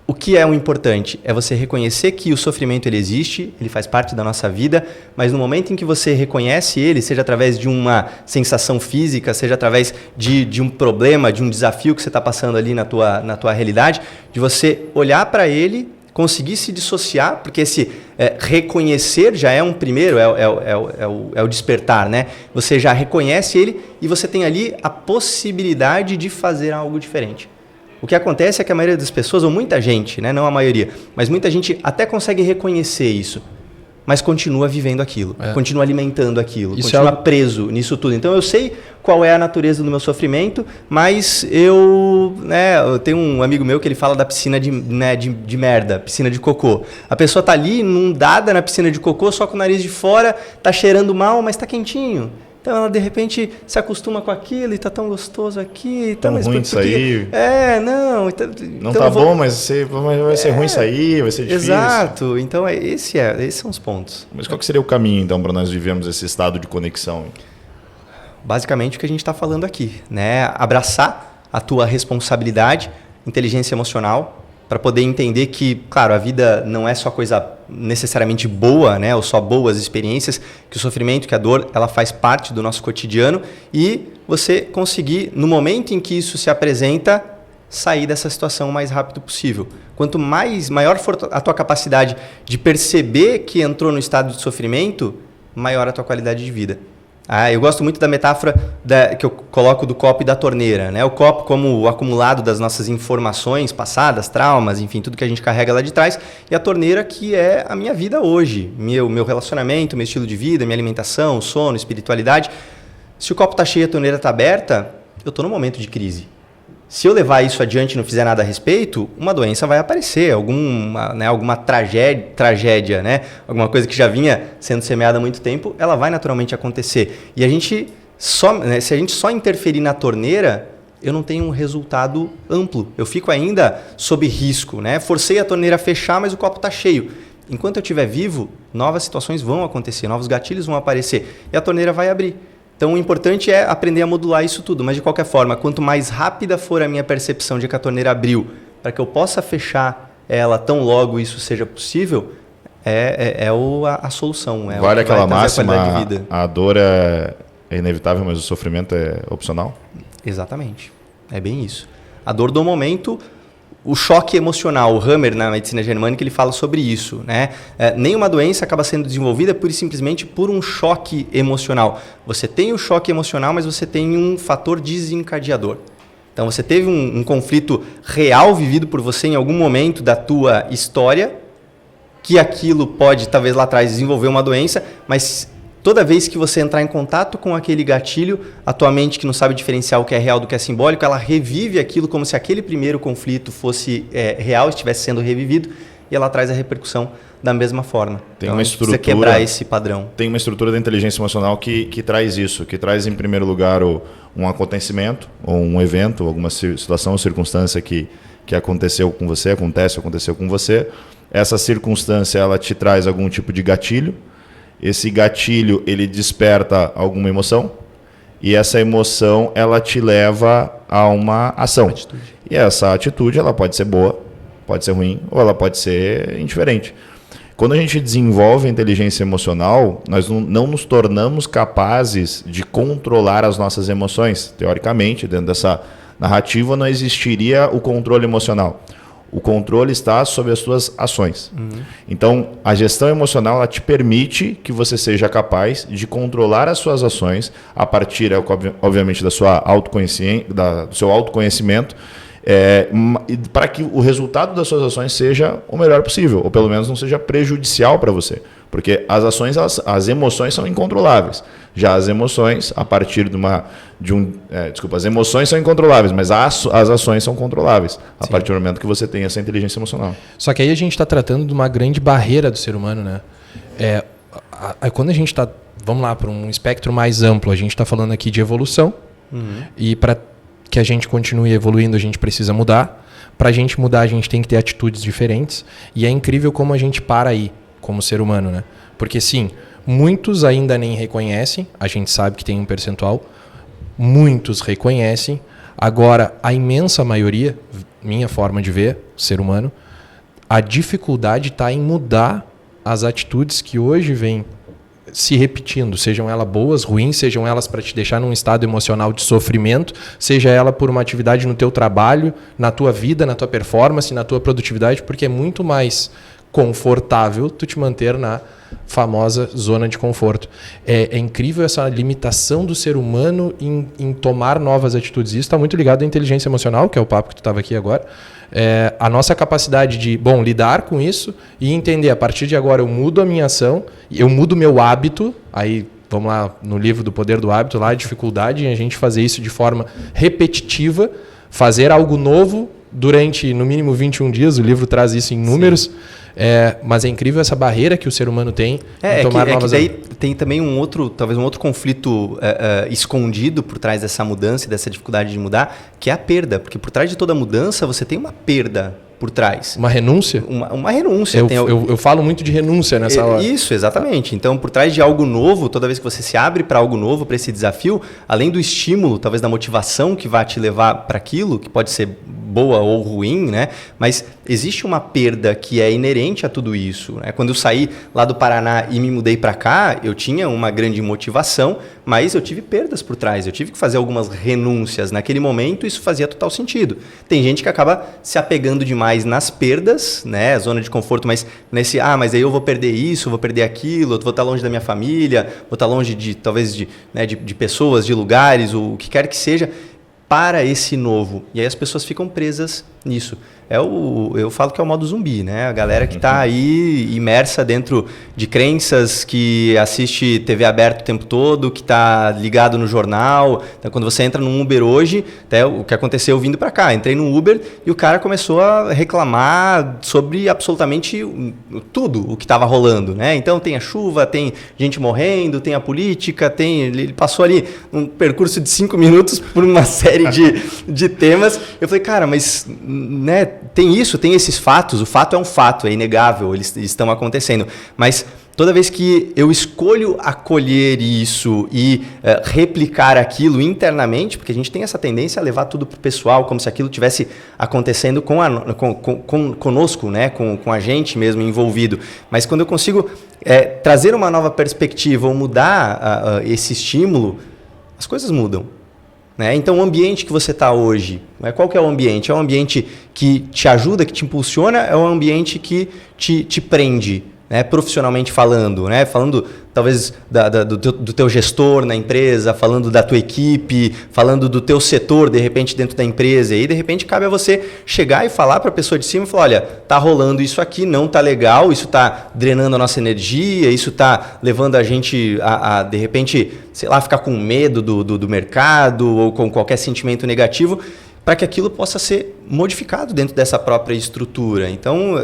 o que é o importante? É você reconhecer que o sofrimento ele existe, ele faz parte da nossa vida, mas no momento em que você reconhece ele, seja através de uma sensação física, seja através de um problema, de um desafio que você está passando ali na tua realidade, de você olhar para ele, conseguir se dissociar, porque esse reconhecer já é um primeiro, é o despertar, né? Você já reconhece ele e você tem ali a possibilidade de fazer algo diferente. O que acontece é que a maioria das pessoas, ou muita gente, né, não a maioria, mas muita gente até consegue reconhecer isso, mas continua vivendo aquilo, continua alimentando aquilo, isso continua preso nisso tudo. Então eu sei qual é a natureza do meu sofrimento, mas eu tenho um amigo meu que ele fala da piscina de merda, piscina de cocô. A pessoa tá ali inundada na piscina de cocô, só com o nariz de fora, tá cheirando mal, mas tá quentinho. Então ela de repente se acostuma com aquilo e tá tão gostoso aqui.
Tão ruim isso aí.
Não
então tá bom, mas vai ser ruim isso aí, vai ser difícil.
Exato. Então esses são os pontos.
Mas qual que seria o caminho então para nós vivermos esse estado de conexão?
Basicamente o que a gente está falando aqui, né? Abraçar a tua responsabilidade, inteligência emocional, para poder entender que, claro, a vida não é só coisa necessariamente boa, né, ou só boas experiências, que o sofrimento, que a dor, ela faz parte do nosso cotidiano e você conseguir, no momento em que isso se apresenta, sair dessa situação o mais rápido possível. Quanto maior for a tua capacidade de perceber que entrou no estado de sofrimento, maior a tua qualidade de vida. Eu gosto muito da metáfora que eu coloco do copo e da torneira, né? O copo como o acumulado das nossas informações passadas, traumas, enfim, tudo que a gente carrega lá de trás, e a torneira que é a minha vida hoje, meu relacionamento, meu estilo de vida, minha alimentação, sono, espiritualidade. Se o copo está cheio e a torneira está aberta, eu estou num momento de crise. Se eu levar isso adiante e não fizer nada a respeito, uma doença vai aparecer, alguma tragédia, né? Alguma coisa que já vinha sendo semeada há muito tempo, ela vai naturalmente acontecer. E a gente se a gente só interferir na torneira, eu não tenho um resultado amplo. Eu fico ainda sob risco, né? Forcei a torneira a fechar, mas o copo está cheio. enquanto eu estiver vivo, novas situações vão acontecer, novos gatilhos vão aparecer e a torneira vai abrir. Então, o importante é aprender a modular isso tudo. Mas, de qualquer forma, quanto mais rápida for a minha percepção de que a torneira abriu, para que eu possa fechar ela tão logo isso seja possível, a solução.
Vale aquela máxima, a dor é inevitável, mas o sofrimento é opcional?
Exatamente. É bem isso. A dor do momento... O choque emocional, o Hammer, na medicina germânica, ele fala sobre isso, né? Nenhuma doença acaba sendo desenvolvida simplesmente por um choque emocional. Você tem o choque emocional, mas você tem um fator desencadeador. Então, você teve um conflito real vivido por você em algum momento da tua história, que aquilo pode, talvez lá atrás, desenvolver uma doença, mas... Toda vez que você entrar em contato com aquele gatilho, a tua mente que não sabe diferenciar o que é real do que é simbólico, ela revive aquilo como se aquele primeiro conflito fosse real, estivesse sendo revivido, e ela traz a repercussão da mesma forma.
Tem uma estrutura,
precisa quebrar esse padrão.
Tem uma estrutura da inteligência emocional que traz isso, que traz em primeiro lugar um acontecimento, ou um evento, alguma situação ou circunstância que aconteceu com você, aconteceu com você. Essa circunstância ela te traz algum tipo de gatilho. Esse gatilho, ele desperta alguma emoção e essa emoção, ela te leva a uma ação. Atitude. E essa atitude, ela pode ser boa, pode ser ruim ou ela pode ser indiferente. Quando a gente desenvolve a inteligência emocional, nós não nos tornamos capazes de controlar as nossas emoções. Teoricamente, dentro dessa narrativa, não existiria o controle emocional. O controle está sobre as suas ações. Então, a gestão emocional ela te permite que você seja capaz de controlar as suas ações a partir, obviamente, da sua do seu autoconhecimento, para que o resultado das suas ações seja o melhor possível, ou pelo menos não seja prejudicial para você. Porque as emoções são incontroláveis. Já as emoções, a partir as emoções são incontroláveis, mas as ações são controláveis, a partir do momento que você tem essa inteligência emocional.
Só que aí a gente está tratando de uma grande barreira do ser humano, né? Quando a gente está, vamos lá, para um espectro mais amplo, a gente está falando aqui de evolução, e para que a gente continue evoluindo, a gente precisa mudar. Para a gente mudar, a gente tem que ter atitudes diferentes, e é incrível como a gente para aí, como ser humano, né? Porque sim, muitos ainda nem reconhecem, a gente sabe que tem um percentual, muitos reconhecem, agora a imensa maioria, minha forma de ver, ser humano, a dificuldade está em mudar as atitudes que hoje vêm se repetindo, sejam elas boas, ruins, sejam elas para te deixar num estado emocional de sofrimento, seja ela por uma atividade no teu trabalho, na tua vida, na tua performance, na tua produtividade, porque é muito mais confortável tu te manter na famosa zona de conforto. É incrível essa limitação do ser humano em tomar novas atitudes. Isso está muito ligado à inteligência emocional, que é o papo que tu estava aqui agora. A nossa capacidade de, lidar com isso e entender, a partir de agora eu mudo a minha ação, eu mudo o meu hábito, aí vamos lá no livro do Poder do Hábito, lá a dificuldade em a gente fazer isso de forma repetitiva, fazer algo novo durante no mínimo 21 dias, o livro traz isso em números. Mas é incrível essa barreira que o ser humano tem em tomar novas...
daí tem também talvez um outro conflito escondido por trás dessa mudança e dessa dificuldade de mudar, que é a perda. Porque por trás de toda mudança você tem uma perda por trás.
Uma renúncia?
Uma renúncia.
Eu falo muito de renúncia nessa hora.
Isso, exatamente. Então, por trás de algo novo, toda vez que você se abre para algo novo, para esse desafio, além do estímulo, talvez da motivação que vai te levar para aquilo, que pode ser boa ou ruim, né? Mas existe uma perda que é inerente a tudo isso, né? Quando eu saí lá do Paraná e me mudei para cá, eu tinha uma grande motivação, mas eu tive perdas por trás, eu tive que fazer algumas renúncias. Naquele momento, isso fazia total sentido. Tem gente que acaba se apegando demais nas perdas, né? Zona de conforto, mas mas aí eu vou perder isso, vou perder aquilo, eu vou estar longe da minha família, vou estar longe de pessoas, de lugares, o que quer que seja, para esse novo. E aí as pessoas ficam presas nisso. Eu falo que é o modo zumbi, né? A galera que está aí imersa dentro de crenças, que assiste TV aberta o tempo todo, que está ligado no jornal. Então, quando você entra num Uber hoje, até o que aconteceu vindo para cá, entrei no Uber e o cara começou a reclamar sobre absolutamente tudo o que estava rolando, né? Então tem a chuva, tem gente morrendo, tem a política, ele passou ali um percurso de 5 minutos por uma série de temas. Eu falei, cara, mas né, tem esses fatos, o fato é um fato, é inegável, eles estão acontecendo, mas toda vez que eu escolho acolher isso e replicar aquilo internamente, porque a gente tem essa tendência a levar tudo para o pessoal, como se aquilo estivesse acontecendo conosco, né? com a gente mesmo envolvido. Mas quando eu consigo trazer uma nova perspectiva ou mudar esse estímulo, as coisas mudam. Né? Então, o ambiente que você está hoje, né? Qual que é o ambiente? É um ambiente que te ajuda, que te impulsiona? É um ambiente que te prende? Né, profissionalmente falando, né, falando talvez do teu gestor na empresa, falando da tua equipe, falando do teu setor, de repente, dentro da empresa. E aí, de repente, cabe a você chegar e falar para a pessoa de cima e falar, olha, tá rolando isso aqui, não tá legal, isso tá drenando a nossa energia, isso tá levando a gente a de repente, sei lá, ficar com medo do mercado ou com qualquer sentimento negativo, para que aquilo possa ser modificado dentro dessa própria estrutura. Então,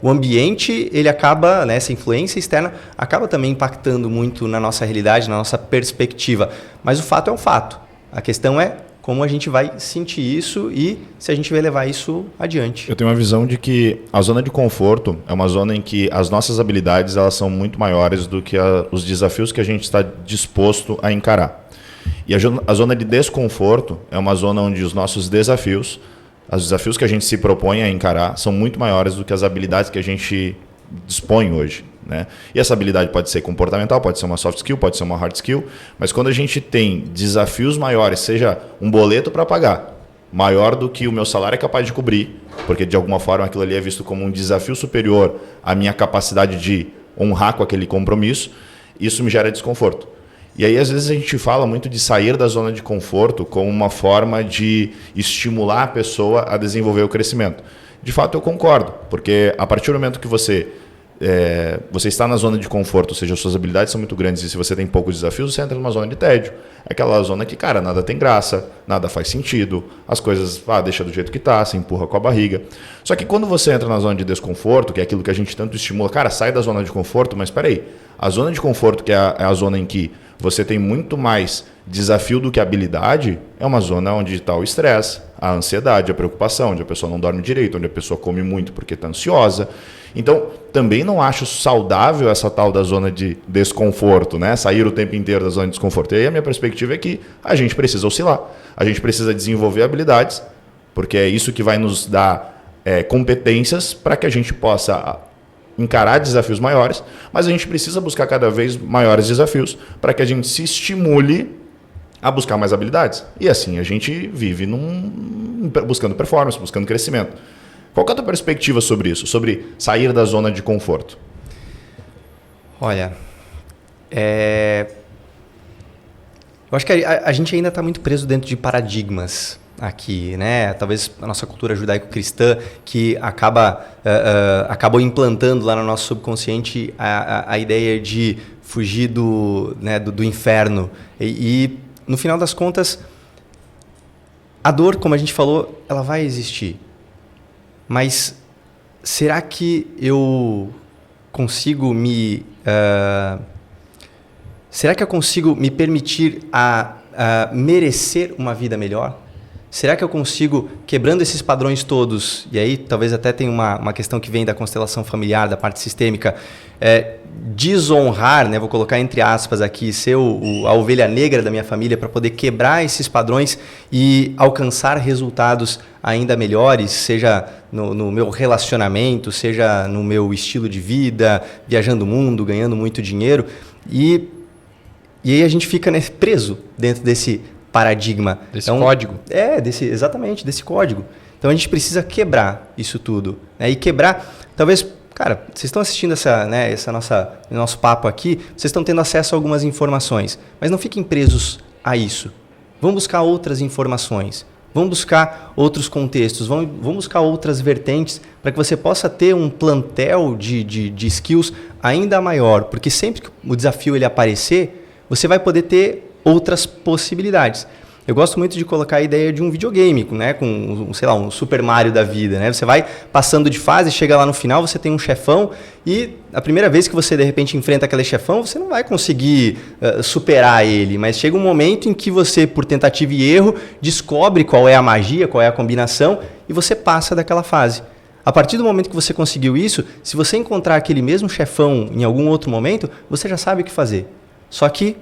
o ambiente, ele acaba, né, essa influência externa, acaba também impactando muito na nossa realidade, na nossa perspectiva. Mas o fato é um fato. A questão é como a gente vai sentir isso e se a gente vai levar isso adiante.
Eu tenho uma visão de que a zona de conforto é uma zona em que as nossas habilidades elas são muito maiores do que os desafios que a gente está disposto a encarar. E a zona de desconforto é uma zona onde os nossos desafios, os desafios que a gente se propõe a encarar, são muito maiores do que as habilidades que a gente dispõe hoje. Né? E essa habilidade pode ser comportamental, pode ser uma soft skill, pode ser uma hard skill, mas quando a gente tem desafios maiores, seja um boleto para pagar, maior do que o meu salário é capaz de cobrir, porque de alguma forma aquilo ali é visto como um desafio superior à minha capacidade de honrar com aquele compromisso, isso me gera desconforto. E aí, às vezes, a gente fala muito de sair da zona de conforto como uma forma de estimular a pessoa a desenvolver o crescimento. De fato, eu concordo, porque a partir do momento que você está na zona de conforto, ou seja, as suas habilidades são muito grandes e se você tem poucos desafios, você entra numa zona de tédio. É aquela zona que, cara, nada tem graça, nada faz sentido, as coisas, deixa do jeito que tá, se empurra com a barriga. Só que quando você entra na zona de desconforto, que é aquilo que a gente tanto estimula, cara, sai da zona de conforto, mas espera aí, a zona de conforto, que é a zona em que você tem muito mais desafio do que habilidade, é uma zona onde está o estresse, a ansiedade, a preocupação, onde a pessoa não dorme direito, onde a pessoa come muito porque está ansiosa. Então, também não acho saudável essa tal da zona de desconforto, né? Sair o tempo inteiro da zona de desconforto. E aí a minha perspectiva é que a gente precisa oscilar, a gente precisa desenvolver habilidades, porque é isso que vai nos dar competências para que a gente possa encarar desafios maiores, mas a gente precisa buscar cada vez maiores desafios para que a gente se estimule a buscar mais habilidades. E assim a gente vive buscando performance, buscando crescimento. Qual que é a tua perspectiva sobre isso? Sobre sair da zona de conforto?
Olha, eu acho que a gente ainda está muito preso dentro de paradigmas aqui, né? Talvez a nossa cultura judaico-cristã que acabou implantando lá no nosso subconsciente a ideia de fugir do inferno. E no final das contas, a dor, como a gente falou, ela vai existir. Mas será que eu consigo será que eu consigo me permitir a merecer uma vida melhor? Será que eu consigo, quebrando esses padrões todos, e aí talvez até tenha uma questão que vem da constelação familiar, da parte sistêmica, desonrar, né, vou colocar entre aspas aqui, ser a ovelha negra da minha família para poder quebrar esses padrões e alcançar resultados ainda melhores, seja no meu relacionamento, seja no meu estilo de vida, viajando o mundo, ganhando muito dinheiro, e aí a gente fica, né, preso dentro desse paradigma.
Desse código.
Exatamente, desse código. Então a gente precisa quebrar isso tudo. Né? E quebrar, talvez, cara, vocês estão assistindo nosso papo aqui, vocês estão tendo acesso a algumas informações, mas não fiquem presos a isso. Vão buscar outras informações, vão buscar outros contextos, vão buscar outras vertentes para que você possa ter um plantel de skills ainda maior, porque sempre que o desafio ele aparecer, você vai poder ter outras possibilidades. Eu gosto muito de colocar a ideia de um videogame, né, com, sei lá, um Super Mario da vida, né? Você vai passando de fase, chega lá no final, você tem um chefão e a primeira vez que você de repente enfrenta aquele chefão, você não vai conseguir superar ele, mas chega um momento em que você, por tentativa e erro, descobre qual é a magia, qual é a combinação e você passa daquela fase. A partir do momento que você conseguiu isso, se você encontrar aquele mesmo chefão em algum outro momento, você já sabe o que fazer. Só que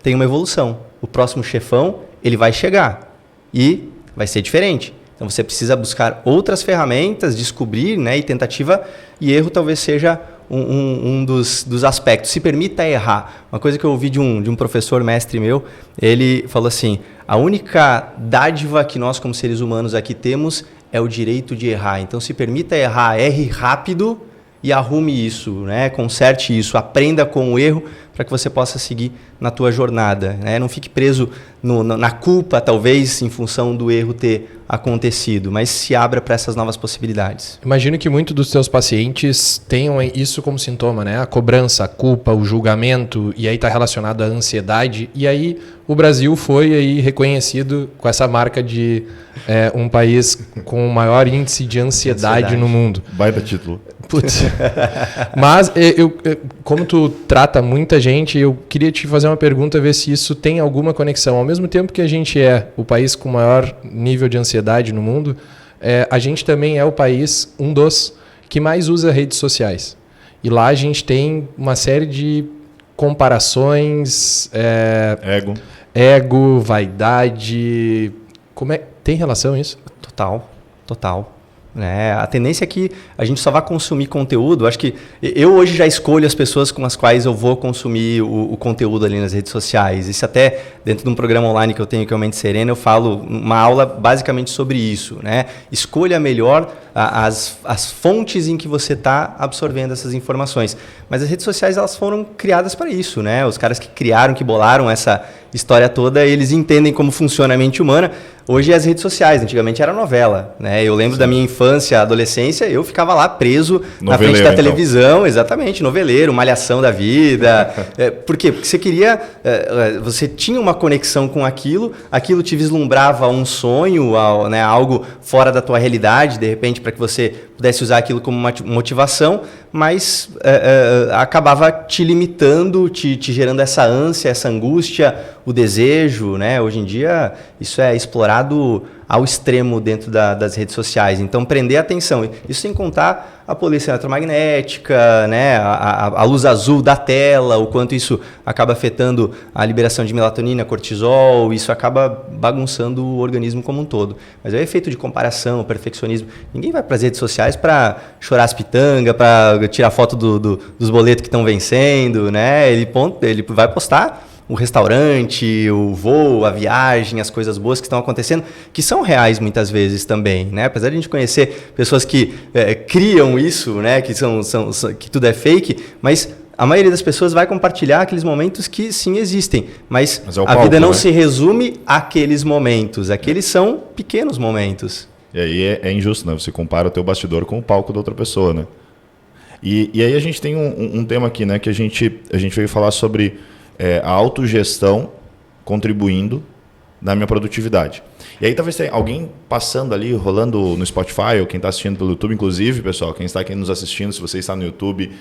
tem uma evolução. O próximo chefão, ele vai chegar e vai ser diferente. Então você precisa buscar outras ferramentas, descobrir, né, e tentativa e erro talvez seja um dos aspectos. Se permita errar. Uma coisa que eu ouvi de um professor mestre meu, ele falou assim, a única dádiva que nós como seres humanos aqui temos é o direito de errar. Então se permita errar, erre rápido e arrume isso, né? Conserte isso, aprenda com o erro para que você possa seguir na tua jornada, né? Não fique preso na culpa, talvez, em função do erro ter acontecido, mas se abra para essas novas possibilidades.
Imagino que muitos dos teus pacientes tenham isso como sintoma, né? A cobrança, a culpa, o julgamento, e aí está relacionado à ansiedade. E aí o Brasil foi aí reconhecido com essa marca de um país com o maior índice de ansiedade no mundo.
Baita título.
Putz. Mas como tu trata muita gente, eu queria te fazer uma pergunta, ver se isso tem alguma conexão. Ao mesmo tempo que a gente é o país com o maior nível de ansiedade no mundo, a gente também é o país, um dos, que mais usa redes sociais. E lá a gente tem uma série de comparações... Ego, vaidade... Tem relação isso?
Total. A tendência é que a gente só vai consumir conteúdo. Acho que eu hoje já escolho as pessoas com as quais eu vou consumir o conteúdo ali nas redes sociais. Isso até dentro de um programa online que eu tenho, que é o Mente Serena, eu falo uma aula basicamente sobre isso, né? Escolha melhor as fontes em que você está absorvendo essas informações. Mas as redes sociais, elas foram criadas para isso, né? Os caras que criaram, que bolaram essa história toda, eles entendem como funciona a mente humana. Hoje é as redes sociais, antigamente era novela, né? Eu lembro da minha infância, adolescência, eu ficava lá preso na frente da televisão, exatamente, noveleiro, malhação da vida. Por quê? Porque você queria, você tinha uma conexão com aquilo te vislumbrava um sonho, né, algo fora da tua realidade, de repente, para que você pudesse usar aquilo como uma motivação, mas acabava te limitando, te gerando essa ânsia, essa angústia, o desejo, né? Hoje em dia isso é explorado ao extremo dentro das redes sociais. Então, prender a atenção. Isso sem contar a poluição eletromagnética, né? A luz azul da tela, o quanto isso acaba afetando a liberação de melatonina, cortisol, isso acaba bagunçando o organismo como um todo. Mas é o efeito de comparação, o perfeccionismo. Ninguém vai para as redes sociais para chorar as pitangas, para tirar foto dos boletos que estão vencendo, né? Ele vai postar o restaurante, o voo, a viagem, as coisas boas que estão acontecendo, que são reais muitas vezes também, né? Apesar de a gente conhecer pessoas que criam isso, né? Que tudo é fake, mas a maioria das pessoas vai compartilhar aqueles momentos que sim existem, mas a vida não se resume àqueles momentos, aqueles são pequenos momentos.
E aí é injusto, né? Você compara o teu bastidor com o palco da outra pessoa, né? E aí a gente tem um tema aqui, né? Que a gente veio falar sobre a autogestão contribuindo na minha produtividade. E aí talvez tenha alguém passando ali, rolando no Spotify, ou quem está assistindo pelo YouTube, inclusive, pessoal, quem está aqui nos assistindo, se você está no YouTube,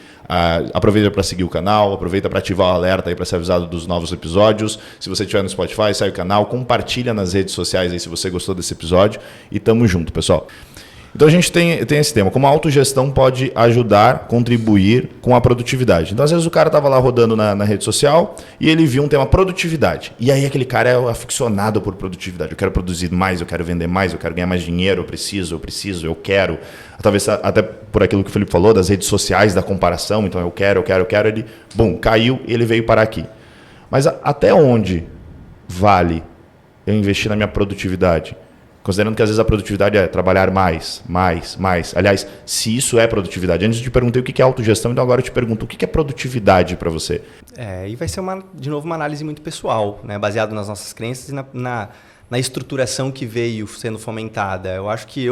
aproveita para seguir o canal, aproveita para ativar o alerta aí para ser avisado dos novos episódios. Se você estiver no Spotify, segue o canal, compartilha nas redes sociais aí se você gostou desse episódio e tamo junto, pessoal. Então a gente tem esse tema, como a autogestão pode ajudar, contribuir com a produtividade. Então às vezes o cara estava lá rodando na rede social e ele viu um tema produtividade. E aí aquele cara é aficionado por produtividade. Eu quero produzir mais, eu quero vender mais, eu quero ganhar mais dinheiro, eu quero. Talvez até por aquilo que o Felipe falou, das redes sociais, da comparação. Então eu quero. Ele, caiu e ele veio parar aqui. Mas até onde vale eu investir na minha produtividade? Considerando que às vezes a produtividade é trabalhar mais. Aliás, se isso é produtividade. Antes eu te perguntei o que é autogestão, então agora eu te pergunto o que é produtividade para você?
E vai ser, de novo, uma análise muito pessoal, né? Baseado nas nossas crenças e na estruturação que veio sendo fomentada. Eu acho que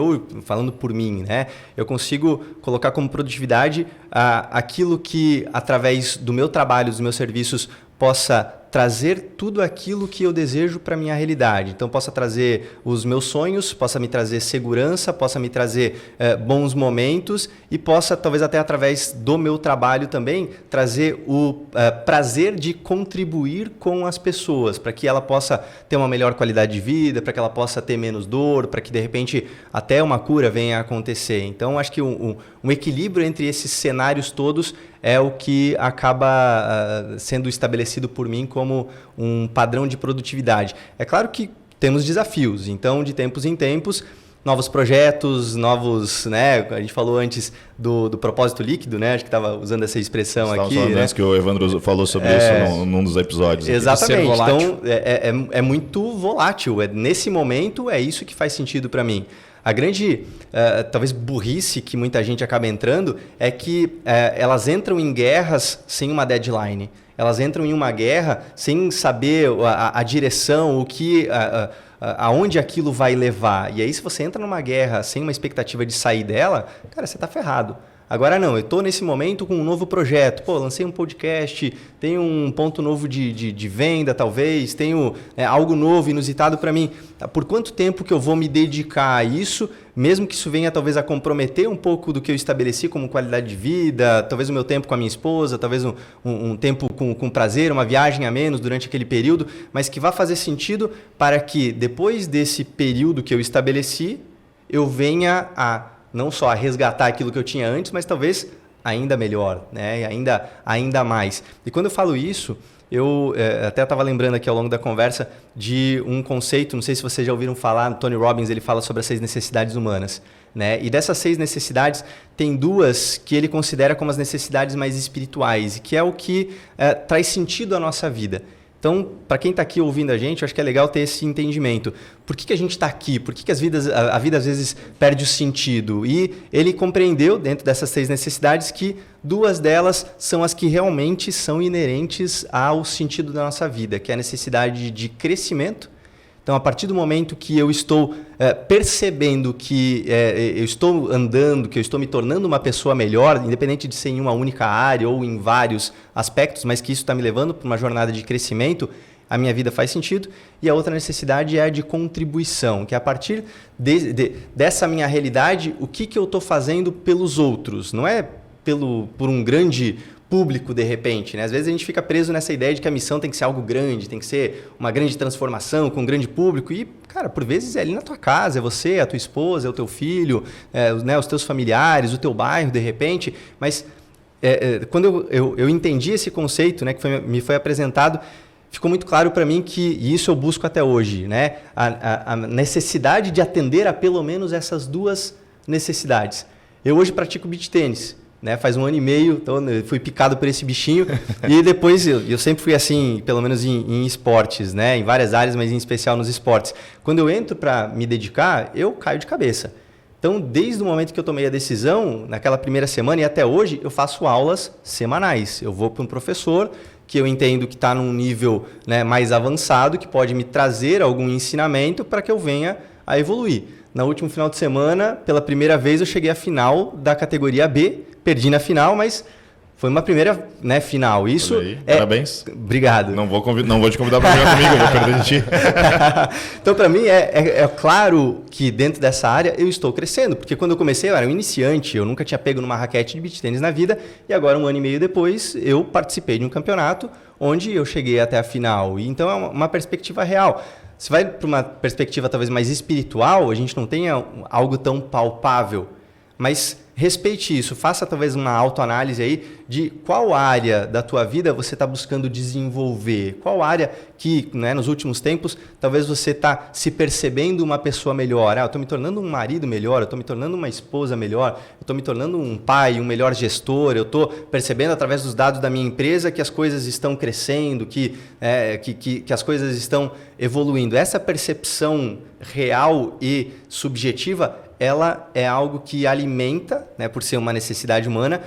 falando por mim, né? Eu consigo colocar como produtividade aquilo que, através do meu trabalho, dos meus serviços, possa trazer tudo aquilo que eu desejo para minha realidade. Então, possa trazer os meus sonhos, possa me trazer segurança, possa me trazer bons momentos e possa, talvez até através do meu trabalho também, trazer o prazer de contribuir com as pessoas, para que ela possa ter uma melhor qualidade de vida, para que ela possa ter menos dor, para que, de repente, até uma cura venha a acontecer. Então, acho que um equilíbrio entre esses cenários todos é o que acaba sendo estabelecido por mim como um padrão de produtividade. É claro que temos desafios, então de tempos em tempos, novos projetos, novos, né? A gente falou antes do propósito líquido, né? Acho que estava usando essa expressão aqui. Estava falando
antes que o Evandro falou sobre isso num dos episódios.
Exatamente. Então é muito volátil. Nesse momento é isso que faz sentido para mim. A grande, talvez, burrice que muita gente acaba entrando é que elas entram em guerras sem uma deadline. Elas entram em uma guerra sem saber a direção, o que, aonde aquilo vai levar. E aí, se você entra numa guerra sem uma expectativa de sair dela, cara, você está ferrado. Agora não, eu estou nesse momento com um novo projeto. Pô, lancei um podcast, tenho um ponto novo de venda, talvez, tenho algo novo, inusitado para mim. Por quanto tempo que eu vou me dedicar a isso, mesmo que isso venha talvez a comprometer um pouco do que eu estabeleci como qualidade de vida, talvez o meu tempo com a minha esposa, talvez um tempo com prazer, uma viagem a menos durante aquele período, mas que vá fazer sentido para que depois desse período que eu estabeleci, eu venha não só a resgatar aquilo que eu tinha antes, mas talvez ainda melhor, né? ainda mais. E quando eu falo isso, eu até estava lembrando aqui ao longo da conversa de um conceito, não sei se vocês já ouviram falar, Tony Robbins ele fala sobre as 6 necessidades humanas. Né? E dessas 6 necessidades, tem 2 que ele considera como as necessidades mais espirituais, e que é o que traz sentido à nossa vida. Então, para quem está aqui ouvindo a gente, eu acho que é legal ter esse entendimento. Por que a gente está aqui? Por que a vida às vezes perde o sentido? E ele compreendeu, dentro dessas 6 necessidades, que 2 delas são as que realmente são inerentes ao sentido da nossa vida, que é a necessidade de crescimento. Então, a partir do momento que eu estou percebendo que eu estou andando, que eu estou me tornando uma pessoa melhor, independente de ser em uma única área ou em vários aspectos, mas que isso está me levando para uma jornada de crescimento, a minha vida faz sentido. E a outra necessidade é a de contribuição, que é a partir dessa minha realidade, o que eu estou fazendo pelos outros. Não é por um grande público, de repente, né? Às vezes a gente fica preso nessa ideia de que a missão tem que ser algo grande, tem que ser uma grande transformação com um grande público e, cara, por vezes é ali na tua casa, é você, a tua esposa, é o teu filho, né, os teus familiares, o teu bairro, de repente, mas quando eu entendi esse conceito, né, que me foi apresentado, ficou muito claro para mim que, e isso eu busco até hoje, né, a necessidade de atender a pelo menos essas 2 necessidades. Eu hoje pratico beach tênis. Né, faz 1 ano e meio, então eu fui picado por esse bichinho e depois eu sempre fui assim, pelo menos em esportes, né, em várias áreas, mas em especial nos esportes. Quando eu entro para me dedicar, eu caio de cabeça. Então, desde o momento que eu tomei a decisão, naquela primeira semana e até hoje, eu faço aulas semanais. Eu vou para um professor que eu entendo que está num nível, né, mais avançado, que pode me trazer algum ensinamento para que eu venha a evoluir. No último final de semana, pela primeira vez, eu cheguei à final da categoria B, perdi na final, mas foi uma primeira, né, final. Isso
Parabéns.
Obrigado.
Não vou te convidar para jogar comigo, eu vou perder de ti.
Então, para mim, é claro que dentro dessa área eu estou crescendo, porque quando eu comecei eu era um iniciante, eu nunca tinha pego numa raquete de beach tênis na vida, e agora 1 ano e meio depois eu participei de um campeonato onde eu cheguei até a final. E então é uma perspectiva real. Se vai para uma perspectiva talvez mais espiritual, a gente não tenha algo tão palpável, mas respeite isso, faça talvez uma autoanálise aí de qual área da tua vida você está buscando desenvolver, qual área que, né, nos últimos tempos talvez você está se percebendo uma pessoa melhor. Eu estou me tornando um marido melhor, eu estou me tornando uma esposa melhor, eu estou me tornando um pai, um melhor gestor, eu estou percebendo através dos dados da minha empresa que as coisas estão crescendo, que as coisas estão evoluindo. Essa percepção real e subjetiva, ela é algo que alimenta, né, por ser uma necessidade humana,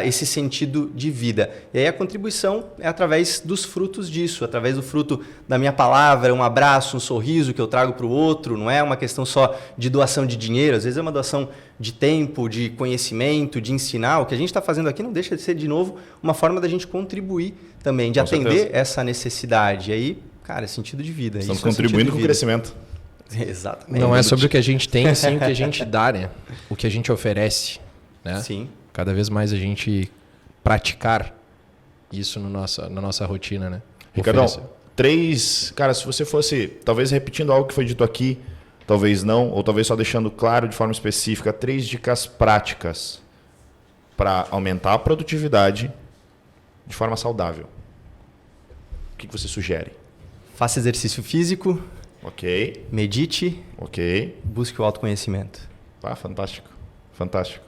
esse sentido de vida. E aí a contribuição é através dos frutos disso, através do fruto da minha palavra, um abraço, um sorriso que eu trago para o outro. Não é uma questão só de doação de dinheiro, às vezes é uma doação de tempo, de conhecimento, de ensinar. O que a gente está fazendo aqui não deixa de ser, de novo, uma forma da gente contribuir também, de atender essa necessidade. E aí, cara, é sentido de vida.
Estamos contribuindo com o crescimento.
Exatamente.
Não é sobre o que a gente tem, sim o que a gente dá, né? O que a gente oferece, né?
Sim.
Cada vez mais a gente praticar isso na nossa rotina, né?
Ricardão,
Oferecer.
cara, se você fosse, talvez repetindo algo que foi dito aqui, talvez não, ou talvez só deixando claro de forma específica, 3 dicas práticas para aumentar a produtividade de forma saudável. O que você sugere?
Faça exercício físico.
Ok.
Medite.
Ok.
Busque o autoconhecimento.
Ah, fantástico. Fantástico.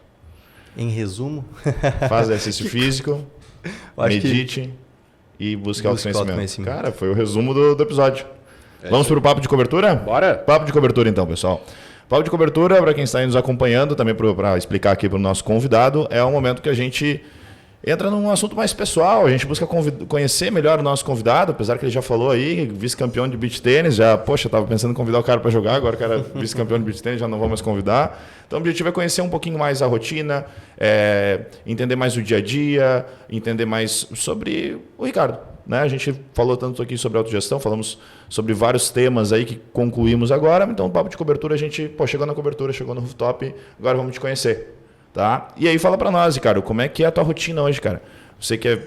Em resumo...
Faz exercício físico, medite e busque autoconhecimento. Cara, foi o resumo do episódio. Vamos para o papo de cobertura?
Bora!
Papo de cobertura então, pessoal. Papo de cobertura, para quem está aí nos acompanhando, também para explicar aqui para o nosso convidado, é um momento que a gente entra num assunto mais pessoal, a gente busca conhecer melhor o nosso convidado, apesar que ele já falou aí, vice-campeão de beach tênis, eu estava pensando em convidar o cara para jogar, agora o cara é vice-campeão de beach tênis, já não vou mais convidar. Então o objetivo é conhecer um pouquinho mais a rotina, entender mais o dia a dia, entender mais sobre o Ricardo. Né? A gente falou tanto aqui sobre autogestão, falamos sobre vários temas aí que concluímos agora, então o papo de cobertura a gente chegou na cobertura, chegou no rooftop, agora vamos te conhecer. Tá? E aí fala para nós, Ricardo, como é que é a tua rotina hoje, cara? Você que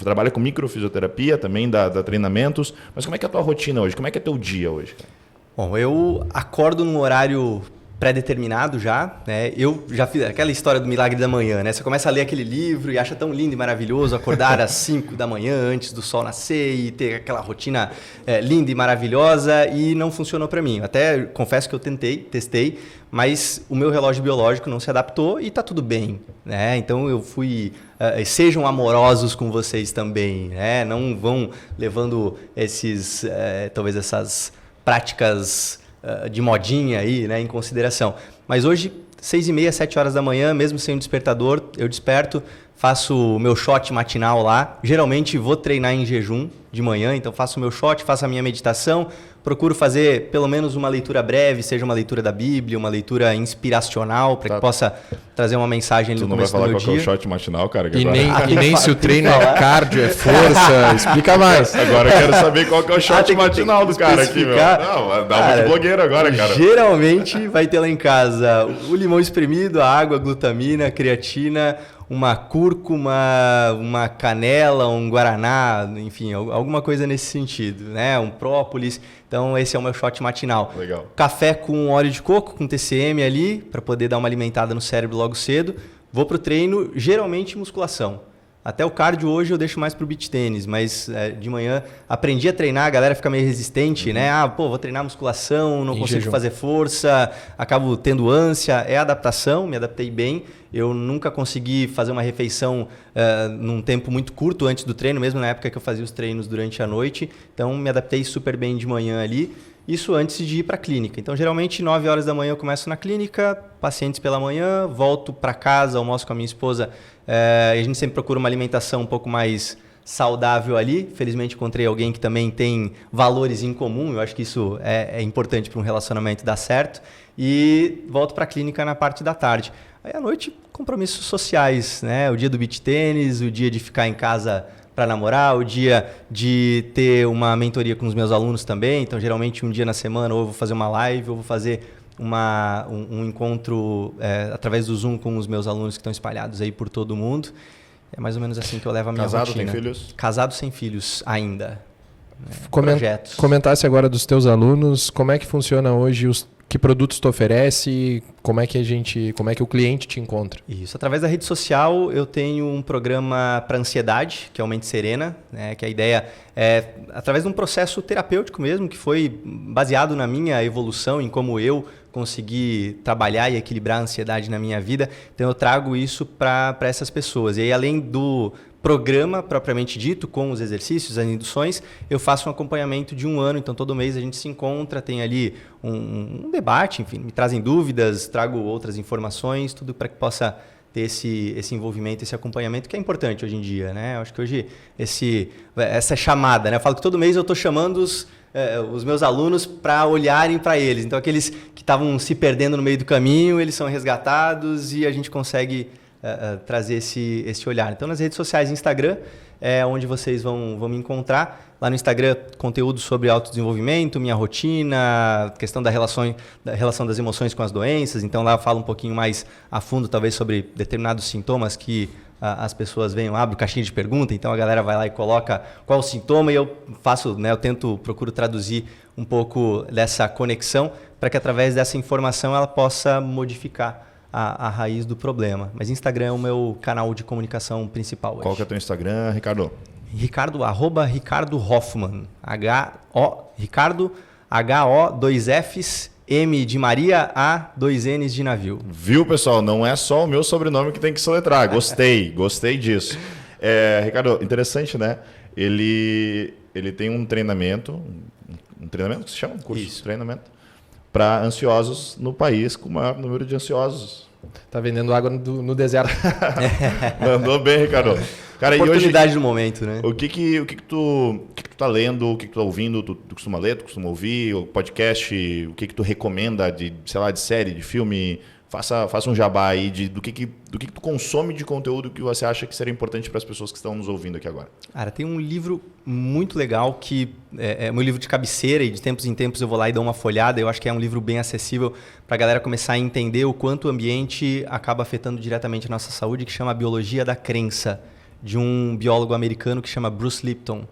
trabalha com microfisioterapia, também dá treinamentos, mas como é que é a tua rotina hoje? Como é que é teu dia hoje, cara?
Bom, eu acordo num horário pré-determinado já, né? Eu já fiz aquela história do milagre da manhã, né? Você começa a ler aquele livro e acha tão lindo e maravilhoso acordar às 5 da manhã antes do sol nascer e ter aquela rotina linda e maravilhosa, e não funcionou para mim. Até confesso que eu testei, mas o meu relógio biológico não se adaptou e tá tudo bem, né? Então eu fui... sejam amorosos com vocês também, né? Não vão levando talvez essas práticas de modinha aí, né, em consideração. Mas hoje, 6h30, 7 horas da manhã, mesmo sem um despertador, eu desperto, faço o meu shot matinal lá. Geralmente vou treinar em jejum de manhã, então faço o meu shot, faço a minha meditação, procuro fazer pelo menos uma leitura breve, seja uma leitura da Bíblia, uma leitura inspiracional, para que possa trazer uma mensagem ali no começo do meu dia.
Tu não vai falar qual é o shot matinal, cara?
E nem se o treino é cardio, é força, explica mais.
Agora eu quero saber qual que é o shot matinal do cara aqui, meu. Não, dá uma de blogueiro agora, cara.
Geralmente vai ter lá em casa o limão espremido, a água, a glutamina, a creatina, uma cúrcuma, uma canela, um guaraná, enfim, alguma coisa nesse sentido, né? Um própolis. Então esse é o meu shot matinal.
Legal.
Café com óleo de coco, com TCM ali, para poder dar uma alimentada no cérebro logo cedo. Vou pro treino, geralmente musculação. Até o cardio hoje eu deixo mais pro beach tênis, mas de manhã aprendi a treinar, a galera fica meio resistente, né? Vou treinar musculação, não consigo fazer força, acabo tendo ânsia. É adaptação, me adaptei bem. Eu nunca consegui fazer uma refeição num tempo muito curto antes do treino, mesmo na época que eu fazia os treinos durante a noite. Então me adaptei super bem de manhã ali. Isso antes de ir para a clínica. Então, geralmente, 9 horas da manhã eu começo na clínica, pacientes pela manhã, volto para casa, almoço com a minha esposa. A gente sempre procura uma alimentação um pouco mais saudável ali. Felizmente, encontrei alguém que também tem valores em comum. Eu acho que isso é importante para um relacionamento dar certo. E volto para a clínica na parte da tarde. Aí, à noite, compromissos sociais, né? O dia do beach tênis, o dia de ficar em casa para namorar, o dia de ter uma mentoria com os meus alunos também. Então, geralmente, um dia na semana, ou eu vou fazer uma live, ou vou fazer um encontro através do Zoom com os meus alunos que estão espalhados aí por todo mundo. É mais ou menos assim que eu levo a minha rotina.
Casado, tem filhos?
Casado, sem filhos ainda.
Projetos. Comentasse agora dos teus alunos, como é que funciona hoje, que produtos tu oferece, como é que o cliente te encontra?
Isso, através da rede social eu tenho um programa para ansiedade, que é o Mente Serena, né, que a ideia é, através de um processo terapêutico mesmo, que foi baseado na minha evolução, em como eu consegui trabalhar e equilibrar a ansiedade na minha vida. Então eu trago isso para essas pessoas. E aí, além do programa propriamente dito, com os exercícios, as induções, eu faço um acompanhamento de 1 ano. Então todo mês a gente se encontra, tem ali um debate, enfim, me trazem dúvidas, trago outras informações, tudo para que possa ter esse envolvimento, esse acompanhamento que é importante hoje em dia, né? Eu acho que hoje essa chamada, né? Eu falo que todo mês eu estou chamando os meus alunos para olharem para eles. Então, aqueles que estavam se perdendo no meio do caminho, eles são resgatados e a gente consegue trazer esse olhar. Então, nas redes sociais, Instagram é onde vocês vão me encontrar. Lá no Instagram, conteúdo sobre autodesenvolvimento, minha rotina, questão da relação das emoções com as doenças. Então, lá eu falo um pouquinho mais a fundo, talvez, sobre determinados sintomas que as pessoas vêm, abro caixinha de pergunta, então a galera vai lá e coloca qual o sintoma e eu faço, né, procuro traduzir um pouco dessa conexão para que através dessa informação ela possa modificar a raiz do problema. Mas Instagram é o meu canal de comunicação principal hoje.
Qual que é o teu Instagram, Ricardo?
Ricardo, @Ricardo Hoffman. Ricardo, H-O, 2 Fs, M de Maria, A, 2 Ns de navio.
Viu, pessoal? Não é só o meu sobrenome que tem que soletrar. Gostei disso. Ricardo, interessante, né? Ele tem um treinamento que se chama? Um curso de treinamento para ansiosos no país com o maior número de ansiosos.
Tá vendendo água no deserto.
Mandou bem, Ricardo. Cara,
Oportunidade
e hoje,
do momento, né?
O que tu tá lendo, o que tu tá ouvindo, tu costuma ler, tu costuma ouvir, o podcast, o que tu recomenda de, sei lá, de série, de filme? Faça um jabá aí do que tu consome de conteúdo que você acha que seria importante para as pessoas que estão nos ouvindo aqui agora.
Cara, tem um livro muito legal que é meu livro de cabeceira e de tempos em tempos eu vou lá e dou uma folhada. Eu acho que é um livro bem acessível para a galera começar a entender o quanto o ambiente acaba afetando diretamente a nossa saúde, que chama Biologia da Crença, de um biólogo americano que chama Bruce Lipton.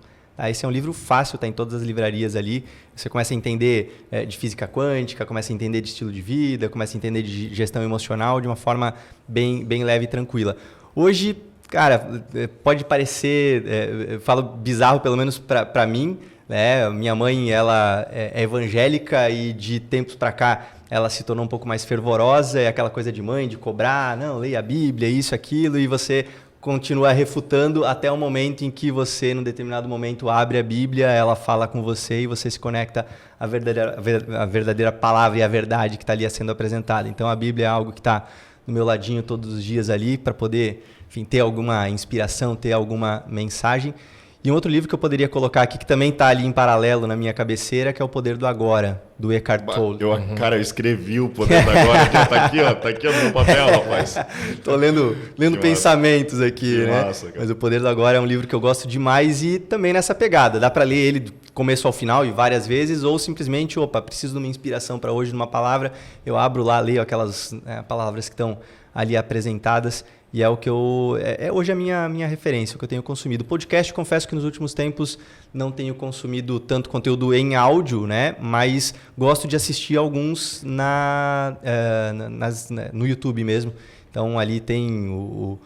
Esse é um livro fácil, está em todas as livrarias ali. Você começa a entender de física quântica, começa a entender de estilo de vida, começa a entender de gestão emocional de uma forma bem leve e tranquila. Hoje, cara, pode parecer, eu falo bizarro pelo menos para mim, né? Minha mãe ela é evangélica e de tempos para cá ela se tornou um pouco mais fervorosa, é aquela coisa de mãe, de cobrar, não, leia a Bíblia, isso, aquilo, e você continua refutando até o momento em que você, num determinado momento, abre a Bíblia, ela fala com você e você se conecta à verdadeira palavra e à verdade que está ali sendo apresentada. Então, a Bíblia é algo que está no meu ladinho todos os dias ali para poder, enfim, ter alguma inspiração, ter alguma mensagem. E um outro livro que eu poderia colocar aqui, que também está ali em paralelo na minha cabeceira, que é O Poder do Agora, do Eckhart Tolle.
Cara, eu escrevi O Poder do Agora, tá aqui no meu papel, rapaz.
Tô lendo pensamentos aqui,
que
né?
Massa,
mas O Poder do Agora é um livro que eu gosto demais e também nessa pegada. Dá para ler ele do começo ao final e várias vezes, ou simplesmente, preciso de uma inspiração para hoje, numa palavra, eu abro lá, leio aquelas palavras que estão ali apresentadas. E é o que hoje a minha referência, o que eu tenho consumido. Podcast, confesso que nos últimos tempos não tenho consumido tanto conteúdo em áudio, né? Mas gosto de assistir alguns no YouTube mesmo. Então ali tem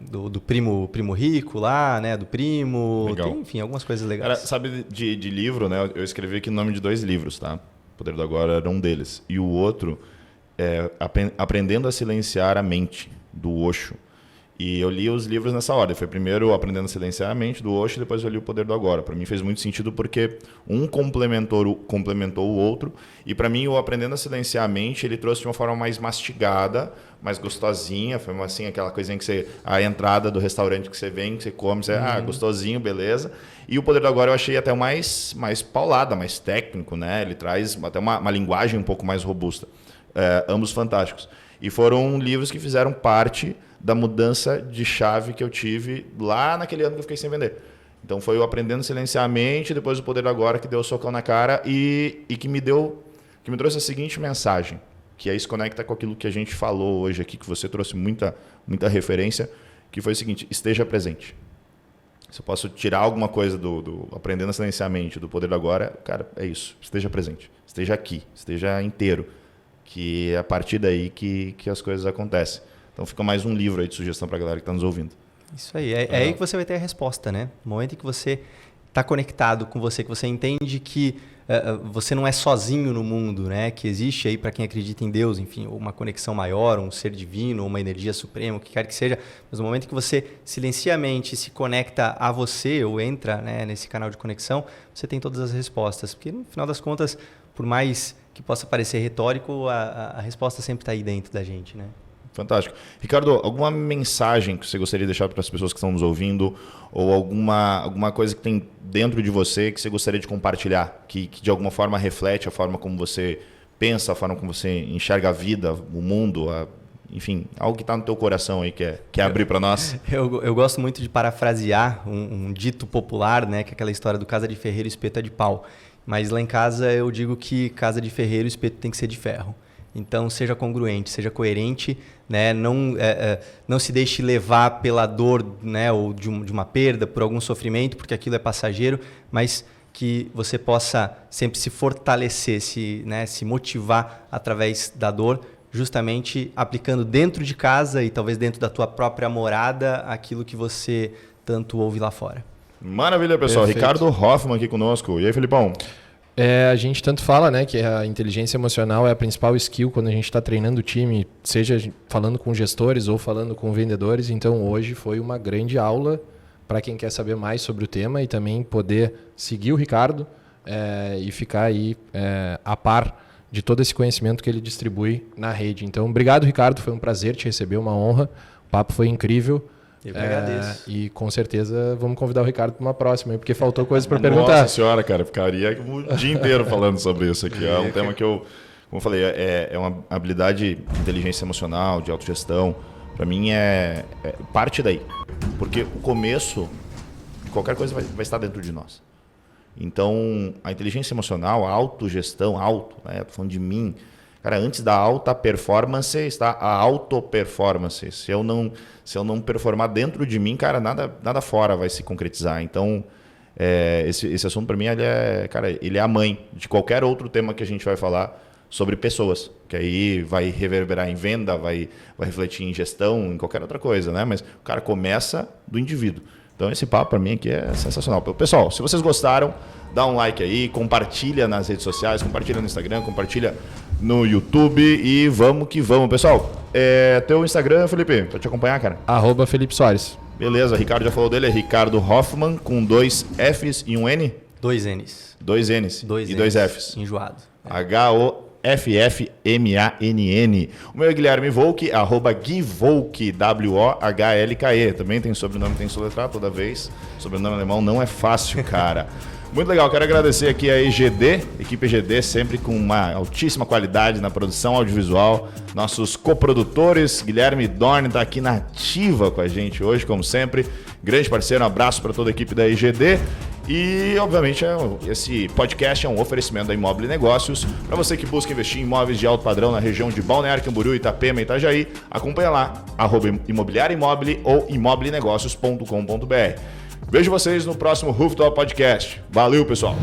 do primo rico lá, né? Do primo.
Legal.
Tem, enfim, algumas coisas legais.
Cara, sabe de livro, né? Eu escrevi aqui o nome de 2 livros, tá? O Poder do Agora era um deles. E o outro é Aprendendo a Silenciar a Mente, do Osho. E eu li os livros nessa ordem. Foi primeiro Aprendendo a Silenciar a Mente, do Osho, e depois eu li O Poder do Agora. Para mim fez muito sentido porque um complementou o outro. E para mim o Aprendendo a Silenciar a Mente, ele trouxe de uma forma mais mastigada, mais gostosinha. Foi assim, aquela coisinha que a entrada do restaurante que você vem, que você come, você, gostosinho, beleza. E O Poder do Agora eu achei até mais paulada, mais técnico, né? Ele traz até uma linguagem um pouco mais robusta. Ambos fantásticos. E foram livros que fizeram parte da mudança de chave que eu tive lá naquele ano que eu fiquei sem vender. Então foi o Aprendendo a Silenciar a Mente, depois O Poder do Agora, que deu o socão na cara e que me trouxe a seguinte mensagem, que aí se conecta com aquilo que a gente falou hoje aqui, que você trouxe muita referência, que foi o seguinte: esteja presente. Se eu posso tirar alguma coisa do Aprendendo a Silenciar a Mente, do Poder do Agora, cara, é isso. Esteja presente. Esteja aqui. Esteja inteiro. Que é a partir daí que as coisas acontecem. Então fica mais um livro aí de sugestão para a galera que está nos ouvindo.
Isso aí. É aí que você vai ter a resposta, né? No momento em que você está conectado com você, que você entende que você não é sozinho no mundo, né? Que existe aí, para quem acredita em Deus, enfim, uma conexão maior, um ser divino, uma energia suprema, o que quer que seja. Mas no momento que você silencia a mente, se conecta a você ou entra, né, nesse canal de conexão, você tem todas as respostas. Porque no final das contas, por mais que possa parecer retórico, a resposta sempre está aí dentro da gente, né?
Fantástico. Ricardo, alguma mensagem que você gostaria de deixar para as pessoas que estão nos ouvindo ou alguma coisa que tem dentro de você que você gostaria de compartilhar, que de alguma forma reflete a forma como você pensa, a forma como você enxerga a vida, o mundo, enfim, algo que está no teu coração aí, quer abrir para nós?
Eu gosto muito de parafrasear um dito popular, né, que é aquela história do casa de ferreiro, espeto é de pau. Mas lá em casa eu digo que casa de ferreiro, espeto tem que ser de ferro. Então, seja congruente, seja coerente, né? Não se deixe levar pela dor, né? Ou de uma perda, por algum sofrimento, porque aquilo é passageiro, mas que você possa sempre se fortalecer, se motivar através da dor, justamente aplicando dentro de casa e talvez dentro da tua própria morada aquilo que você tanto ouve lá fora.
Maravilha, pessoal.
Perfeito.
Ricardo Hoffman aqui conosco. E aí, Felipão?
A gente tanto fala, né, que a inteligência emocional é a principal skill quando a gente está treinando o time, seja falando com gestores ou falando com vendedores. Então, hoje foi uma grande aula para quem quer saber mais sobre o tema e também poder seguir o Ricardo e ficar aí a par de todo esse conhecimento que ele distribui na rede. Então, obrigado, Ricardo. Foi um prazer te receber, uma honra. O papo foi incrível.
Eu que agradeço.
E com certeza vamos convidar o Ricardo para uma próxima, porque faltou coisa para perguntar.
Nossa senhora, cara, ficaria o dia inteiro falando sobre isso aqui. É um tema que como eu falei, é uma habilidade de inteligência emocional, de autogestão. Para mim é parte daí. Porque o começo, qualquer coisa vai estar dentro de nós. Então, a inteligência emocional, a autogestão, né? Eu tô falando de mim. Cara, antes da alta performance está a autoperformance. Se eu não performar dentro de mim, cara, nada fora vai se concretizar. Então, esse assunto para mim, ele é a mãe de qualquer outro tema que a gente vai falar sobre pessoas. Que aí vai reverberar em venda, vai refletir em gestão, em qualquer outra coisa, né? Mas o cara começa do indivíduo. Então esse papo para mim aqui é sensacional. Pessoal, se vocês gostaram, dá um like aí, compartilha nas redes sociais, compartilha no Instagram, compartilha no YouTube e vamos que vamos. Pessoal, teu Instagram, Felipe, pra te acompanhar, cara?
@Felipe Soares.
Beleza, Ricardo já falou dele, é Ricardo Hoffman, com 2 Fs e um N?
2 N's.
2 N's e 2 Fs.
Enjoado.
HOFFMANN. O meu é Guilherme Volk, @GuiVolk, WOHLKE. Também tem sobrenome, tem soletrar toda vez. Sobrenome alemão não é fácil, cara. Muito legal, quero agradecer aqui a EGD, equipe EGD, sempre com uma altíssima qualidade na produção audiovisual. Nossos coprodutores, Guilherme Dorn está aqui na ativa com a gente hoje, como sempre. Grande parceiro, um abraço para toda a equipe da EGD. E, obviamente, esse podcast é um oferecimento da Immobile Negócios. Para você que busca investir em imóveis de alto padrão na região de Balneário Camboriú, Itapema e Itajaí, acompanha lá, @Imobiliária Immobile ou imobilenegócios.com.br. Vejo vocês no próximo Rooftop Podcast. Valeu, pessoal!